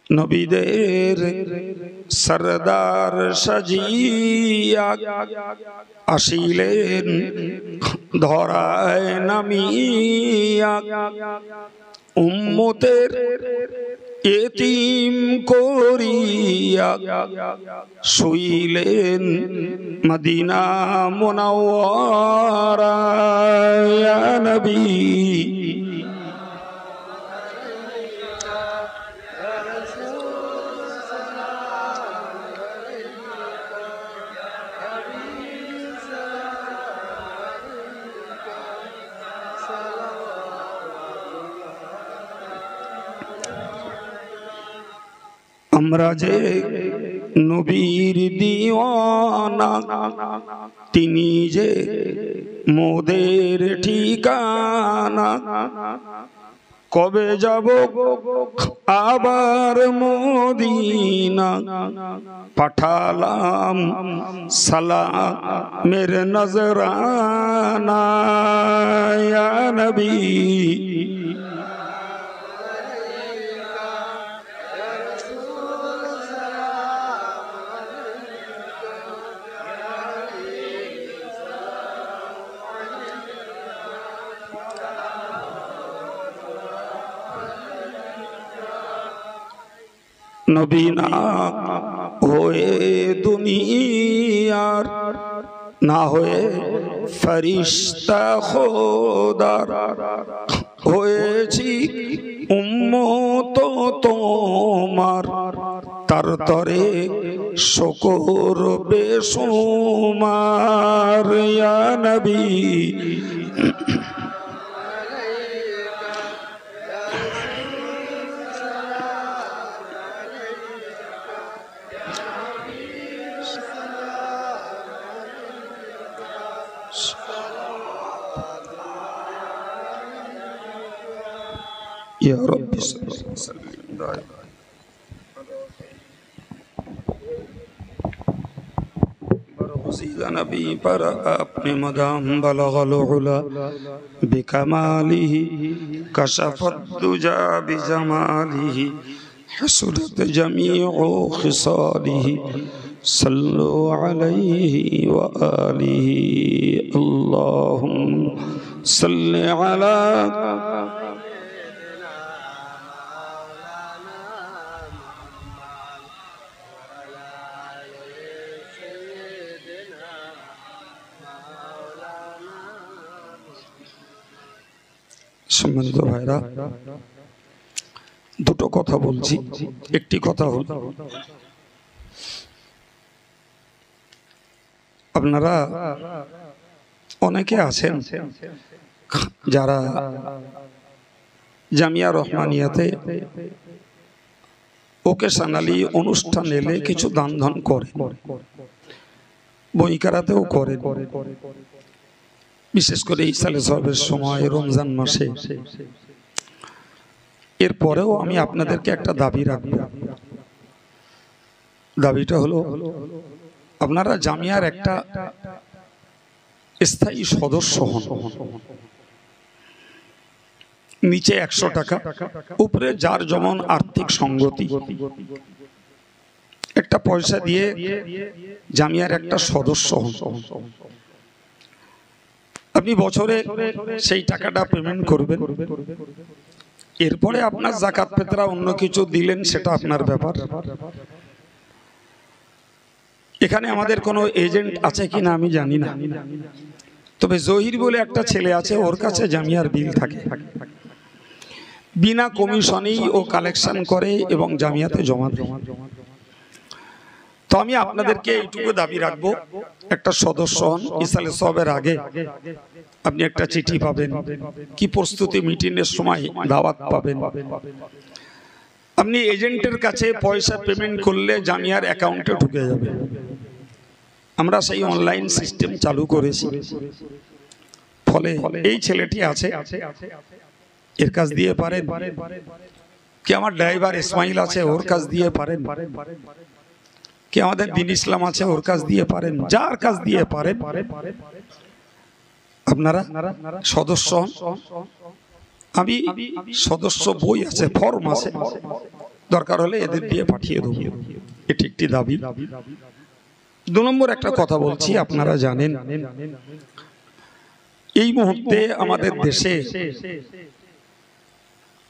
নবীদের সরদার সাজিয়া আসিলেন ধরায় নামিয়া, উম্মতের এতিম করিয়া শুইলেন মদিনা মুনাওয়ারা ইয়া নবী আমরা যে নবীর দিওয়ানা তিনি যে মোদের ঠিকানা কবে যাব আবার মদিনা পাঠালাম সালামের নজরানা ইয়া নবী নবী না হয়ে দুনিয়ার না হয়ে ফরিশতা খোদার হয়েছি উম্মত তোমার তার তরে শুকর বেশুমার ইয়া নবী या रब्बी बरगुज़ीदा नबी पर अपने मदाम बलगल उला बिकमालिही कशफत दुजा बिजमालिही हसुरत जमीउ खिसालिही सल्लु अलैहि व आलिहि अल्लाहुम्मा सल्लि अला সম্মানিত ভাইরা দুটো কথা বলছি একটি কথা হল আপনারা অনেকে আছেন যারা জামিয়া রহমানিয়াতে ওকেশনালি অনুষ্ঠান এলে কিছু দান ধন করে বইকারাতেও করে বিশেষ করে ইসালে সবের সময় রমজান মাসে এরপরেও আমি আপনাদেরকে একটা দাবি রাখব দাবিটা হলো আপনারা জামিয়ার একটা স্থায়ী সদস্য হন নিচে 100 টাকা উপরে যার যেমন আর্থিক সঙ্গতি একটা পয়সা দিয়ে জামিয়ার একটা সদস্য হন আপনি বছরে সেই টাকাটা পেমেন্ট করবেন এরপরে আপনার যাকাত ফিতরা অন্য কিছু দিলেন সেটা আপনার ব্যাপার এখানে আমাদের কোনো এজেন্ট আছে কিনা আমি জানি না তবে জহির বলে একটা ছেলে আছে ওর কাছে জামিয়ার বিল থাকে বিনা কমিশনেই ও কালেকশন করে এবং জামিয়াতে জমা দেয় তো আমি আপনাদেরকে এইটুকু দাবি রাখবো একটা সদস্য হন ইসালে সবের আগে আপনি একটা চিঠি পাবেন কি প্রস্তুতি মিটিং এর সময় দাওয়াত পাবেন আপনি এজেন্টের কাছে পয়সা পেমেন্ট করলে জামিয়ার অ্যাকাউন্টে ঢুকে যাবে আমরা সেই অনলাইন সিস্টেম চালু করেছি ফলে এই ছেলেটি আছে এর কাজ দিয়ে পারেন কি আমার ড্রাইভার ইসমাইল আছে ওর কাজ দিয়ে পারেন কি আমাদের দ্বীন ইসলাম আছে ওর কাজ দিয়ে পারেন যার কাজ দিয়ে পারেন আপনারা সদস্য আমি সদস্য বই আছে ফর্ম আছে দরকার হলে এদের দিয়ে পাঠিয়ে দেব এটি একটি দাবি 2 নম্বর একটা কথা বলছি আপনারা জানেন এই মুহূর্তে আমাদের দেশে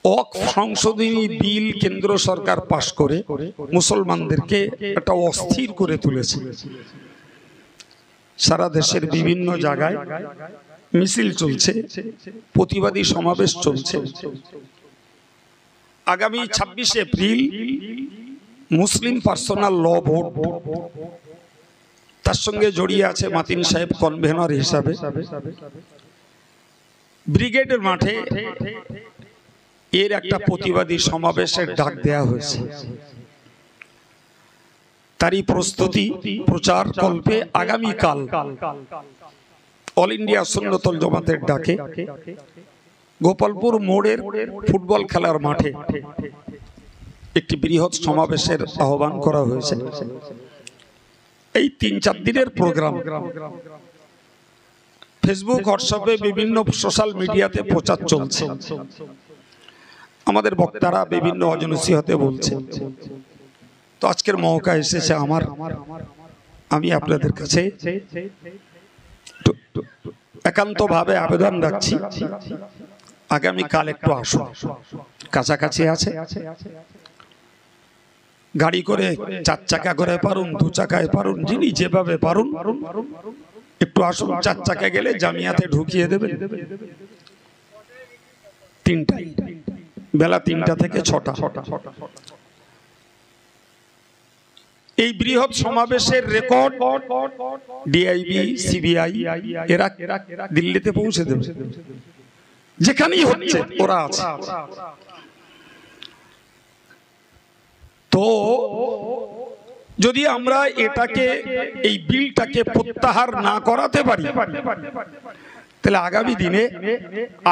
ওয়াকফ সংশোধনী বিল কেন্দ্র সরকার পাশ করে মুসলমানদেরকে একটা অস্থির করে তুলেছে। সারা দেশের বিভিন্ন জায়গায় মিছিল চলছে, প্রতিবাদী সমাবেশ চলছে। আগামী 26 এপ্রিল মুসলিম পার্সোনাল ল বোর্ড, তার সঙ্গে জড়িয়ে আছে মাতিন সাহেব কনভেনর হিসাবে। ব্রিগেডের মাঠে এর একটা প্রতিবাদী সমাবেশের ডাক দেয়া হয়েছে। তারই প্রস্তুতি প্রচার কল্পে আগামীকাল অল ইন্ডিয়া সুন্নতুল জামাতের ডাকে গোপালপুর মোড়ের ফুটবল খেলার মাঠে একটি বৃহৎ সমাবেশের আহ্বান করা হয়েছে। এই 3-4 দিনের প্রোগ্রাম ফেসবুক, হোয়াটসঅ্যাপে, বিভিন্ন সোশ্যাল মিডিয়াতে প্রচার চলছে। আমাদের বক্তারা বিভিন্ন অজনসিহতে বলছে। তো আজকের মৌকা এসেছে আমার, আমি আপনাদের কাছে একান্তভাবে আবেদন রাখছি, আগামীকাল একটু আসুন। কাছাকাছি আছে, গাড়ি করে 4 চাকা করে পারুন, 2 চাকায় পারুন, যিনি যেভাবে পারুন একটু আসুন। 4 চাকা গেলে জামিয়াতে ঢুকিয়ে দেবেন। 3টায়, বেলা 3টা থেকে 6টা। এই বৃহৎ সমাবেশের রেকর্ড ডিআইবি, সিবিআই এরা দিল্লিতে পৌঁছে দেবে। যেখানেই হচ্ছে ওরা আছে। তো যদি আমরা এটাকে, এই বিলটাকে প্রত্যাহার না করাতে পারি, তাহলে আগামী দিনে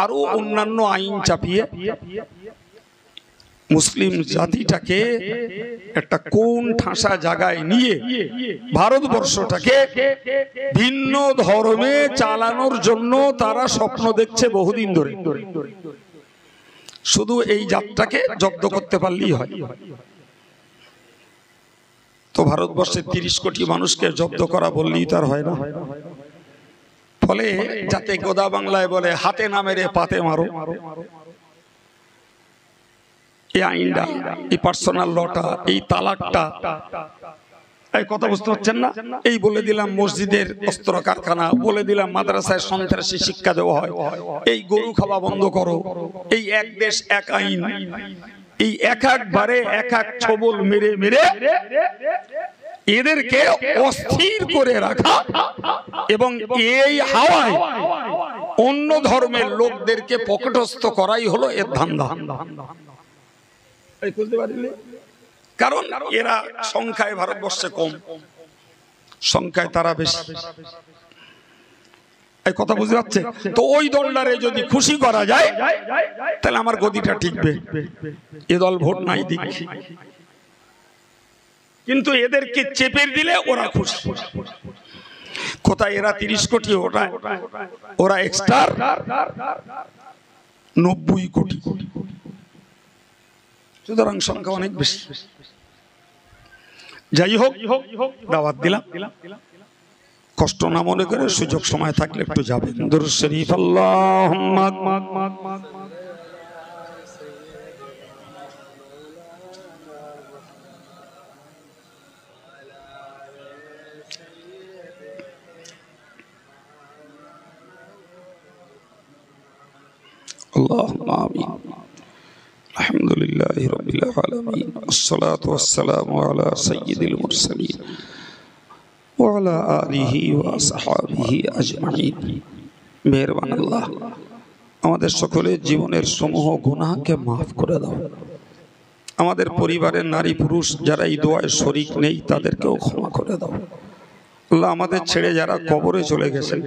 আরো অন্যান্য আইন চাপিয়ে মুসলিম জাতিটাকে একটা কোন ঠাসা জায়গায় নিয়ে ভারতবর্ষটাকে ভিন্ন ধর্মে চালানোর জন্য তারা স্বপ্ন দেখছে বহুদিন ধরে। শুধু এই জাতটাকে জব্দ করতে পারলেই হয়। তো ভারতবর্ষের 30 কোটি মানুষকে জব্দ করা বললেই তার হয় না। ফলে যাতে গোদা বাংলায় বলে হাতে না মেরে পাতে মারো, এই আইনটা, এই পার্সোনাল লটা, এই তালাকটা, এই কথা বুঝতে পারছেন না? এই বলে দিলাম মসজিদের অস্ত্র কারখানা, বলে দিলাম মাদ্রাসায় সন্ত্রাসী শিক্ষা দেওয়া হয়, এই গরু খাওয়া বন্ধ করো, এই এক দেশ এক আইন, এই একবারে এক ছবল মেরে মেরে এদেরকে অস্থির করে রাখা এবং এই হাওয়ায় অন্য ধর্মের লোকদেরকে পকেটস্থ করাই হলো এর ধান্দা। কারণ এরা সংখ্যায় ভারতবর্ষে কম, সংখ্যায় তারা বেশি। এই কথা বুঝতে পারছে? তো ওই দলটারে যদি খুশি করা যায় তাহলে আমার গদিটা টিকবে। এ দল ভোট নাই দিক, কিন্তু এদেরকে চেপে দিলে ওরা খুশি। কোথায় এরা 30 কোটি, ওরা এক্সট্রা 90 কোটি। সুতরাং সংখ্যা অনেক বেশি। যাই হোক, দাওয়াত দিলাম, কষ্ট না মনে করে সুযোগ সময় থাকলে একটু যাবেন। দুরূদ শরীফ আল্লাহুম্মা আল্লাহুম্মা আমিন। আলহামদুলিল্লাহি রাব্বিল আলামিন, আসসালাতু ওয়াসসালামু আলা সাইয়্যিদিল মুরসালিন ওয়া আলা আলিহি ওয়া আসহাবিহি আজমাইন। মেহেরবান আল্লাহ, আমাদের সকলের জীবনের সমূহ গুনাহকে মাফ করে দাও। আমাদের পরিবারের নারী পুরুষ যারা এই দোয়ায় শরীক নেই তাদেরকেও ক্ষমা করে দাও। আল্লাহ, আমাদের ছেড়ে যারা কবরে চলে গেছেন,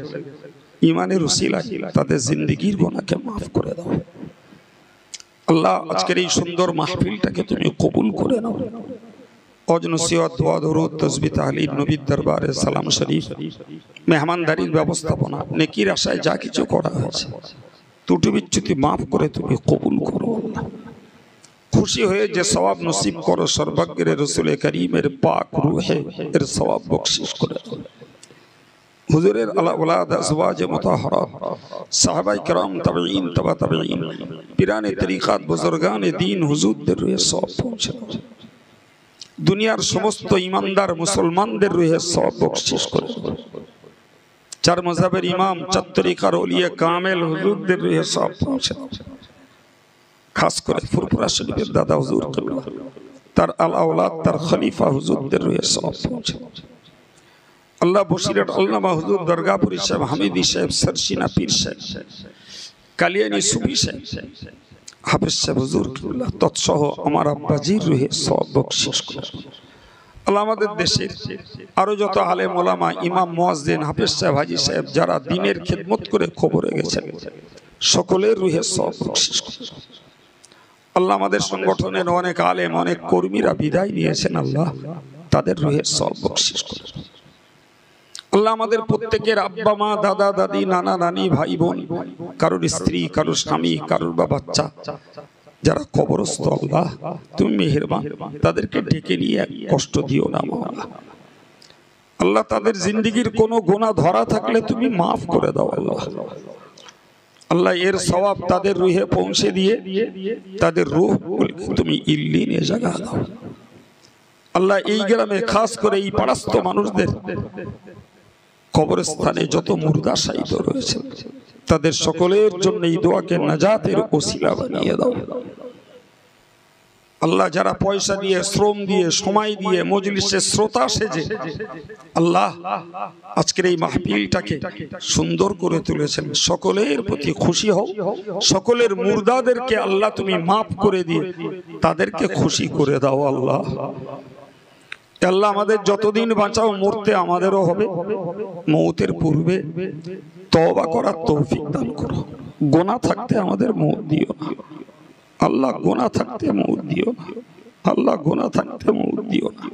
ইমানের উসিলায় তাদের জিন্দেগির গুনাহকে মাফ করে দাও। আল্লাহ, আজকের এই সুন্দর মাহফিলটাকে তুমি কবুল করে নাও। ওয়াজ নসিহত, দোয়া দরুদ, তাসবিহ, তাহলিল, নবীর দরবারে সালাম শরীফ, মেহমানদারির ব্যবস্থাপনা, নেকির আশায় যা কিছু করা হয়েছে ত্রুটি বিচ্যুতি মাফ করে তুমি কবুল করো। আল্লাহ, খুশি হয়ে যে সওয়াব নসিব করো সর্বজ্ঞের রাসূল করিমের পাক রূহে এর সওয়াব বখশিশ করে দাও। হুজুরের আলা ওলাদ আজওয়াজে মুতাহহারাত, সাহাবায়ে কেরাম, তাবেঈন, তাবা তাবেঈন, পীরানে তরিকাত, বুজুর্গানে দ্বীন, হুজুরদের রুহে সওয়াব পৌঁছে দাও। দুনিয়ার সমস্ত ঈমানদার মুসলমানদের রুহে সওয়াব বখশিশ করে। চার মাযহাবের ইমাম, চার তরিকার ওলিয়ে কামেল হুজুরদের রুহে সওয়াব পৌঁছে দাও। খাস করে ফুরফুরা শরীফের দাদা হুজুর কিবলা, তার আলা ওলাদ, তার খলিফা হুজুরদের রুহে সওয়াব পৌঁছে দাও। আল্লাহ বসিরহাট আল্লামা হুজুর দরগাপুরি সাহেব, হামিদি সাহেব, সরসিনা পীর সাহেব, কালিয়ানি সুফি সাহেব, হাফেজ সাহেব হুজুর কিবলা তৎসহ আমার আব্বাজির রুহে সওয়াব বখশিশ করুন। আল্লাহ আমাদের দেশের আরো যত আলেম ওলামা, ইমাম, মুয়াজ্জিন, হাফেজ সাহেব, হাজী সাহেব যারা দ্বীনের খেদমত করে কবরে গেছেন, সকলের রুহে সওয়াব বখশিশ করুন। আল্লাহ আমাদের সংগঠনের অনেক আলেম, অনেক কর্মীরা বিদায় নিয়েছেন, আল্লাহ তাদের রুহে সওয়াব বখশিশ করুন। আল্লাহ আমাদের প্রত্যেকের আব্বা মা, দাদা দাদি, নানা নানি, ভাই বোন, কারোর স্ত্রী, কারোর স্বামী, কারোর বা বাচ্চা যারা কবরস্থ, আল্লাহ তুমি মেহেরবান, তাদেরকে ডেকে নিয়ে কষ্ট দিও না মাওলা। আল্লাহ তাদের জিন্দেগির কোনো গুনাহ ধরা থাকলে তুমি মাফ করে দাও আল্লাহ। আল্লাহ এর সওয়াব তাদের রুহে পৌঁছে দিয়ে তাদের রূহ তুমি ইল্লিনে জায়গা দাও। আল্লাহ এই গ্রামে খাস করে এই পাড়াস্থ মানুষদের কবরস্থানে যত মুর্দা শায়িত রয়েছে, তাদের সকলের জন্য এই দোয়াকে নাজাতের ওসিলা বানিয়ে দাও। আল্লাহ যারা পয়সা দিয়ে, শ্রম দিয়ে, সময় দিয়ে মজলিসে শ্রোতা সেজে আল্লাহ আজকের এই মাহফিলটাকে সুন্দর করে তুলেছেন, সকলের প্রতি খুশি হও। সকলের মুর্দাদেরকে আল্লাহ তুমি মাফ করে দিয়ে তাদেরকে খুশি করে দাও আল্লাহ। আল্লাহ আমাদের যতদিন বাঁচাও, মরতে আমাদেরও হবে, মৌতের পূর্বে তওবা করার তৌফিক দান করো। গোনা থাকতে আমাদের মৌত দিও না আল্লাহ, গোনা থাকতে মৌত দিও না আল্লাহ, গোনা থাকতে মৌত দিও না।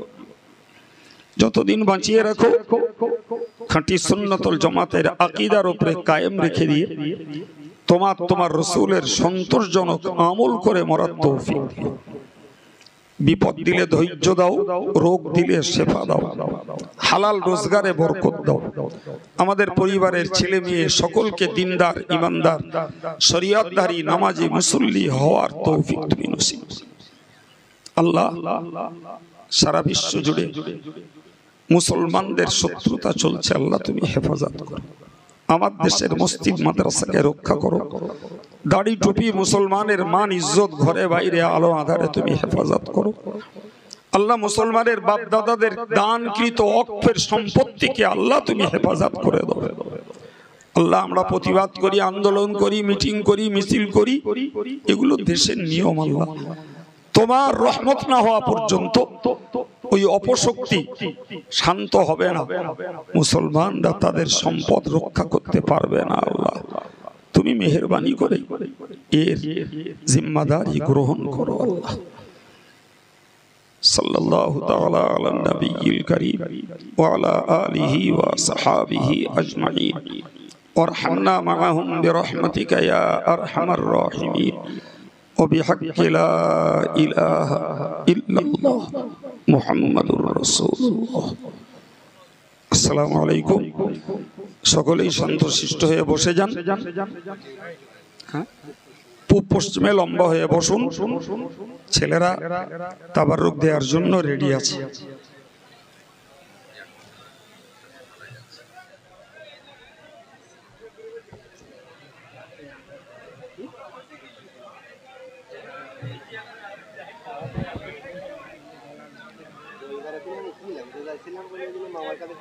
যতদিন বাঁচিয়ে রাখো খাঁটি সুন্নতুল জামাতের আকীদার উপরে কায়েম রেখে দিয়ে তোমার রাসূলের সন্তোষজনক আমল করে মরার তৌফিক দিও। বিপদ দিলে ধৈর্য দাও, রোগ দিলে শেফা দাও, হালাল রোজগারে বরকত দাও। আমাদের পরিবারের ছেলে মেয়ে সকলকে দিনদার, ইমানদার, শরীয়তধারী, নামাজি, মুসল্লি হওয়ার তৌফিক তুমি নসিব। আল্লাহ সারা বিশ্ব জুড়ে মুসলমানদের শত্রুতা চলছে, আল্লাহ তুমি হেফাজত করো। আমার দেশের মসজিদ মাদ্রাসাকে রক্ষা করো। দাড়ি টুপি মুসলমানের মান ইজ্জত ঘরে বাইরে আলো আধারে তুমি হেফাজত করো। আল্লাহ মুসলমানের বাপ দাদাদের দানকৃত অক্ষের সম্পত্তিকে আল্লাহ তুমি হেফাজত করে দাও। আল্লাহ আমরা প্রতিবাদ করি, আন্দোলন করি, মিটিং করি, মিছিল করি, এগুলো দেশের নিয়ম। আল্লাহ তোমার রহমত না হওয়া পর্যন্ত ওই অপশক্তি শান্ত হবে না, মুসলমানরা তাদের সম্পদ রক্ষা করতে পারবে না। আল্লাহ তুমি মেহেরবানি করে এর জিম্মাদারি গ্রহণ করো। আল্লাহ সাল্লাল্লাহু তাআলা আলা নবিয়িল কারীম ওয়া আলা আলিহি ওয়া সাহাবিহি আজমাইন ওয়ারহামনা মাআহুম বিরহমাতিকা ইয়া আরহামার রাহিমিন ওয়া বিহাক্কি লা ইলাহা ইল্লাল্লাহ মুহাম্মাদুর রাসূলুল্লাহ। আসসালামু আলাইকুম। সকলেই শান্তশিষ্ট হয়ে বসে যান। পূব পশ্চিমে লম্বা হয়ে বসুন। ছেলেরা তাবাররুক দেওয়ার জন্য রেডি আছে। মামার কাছে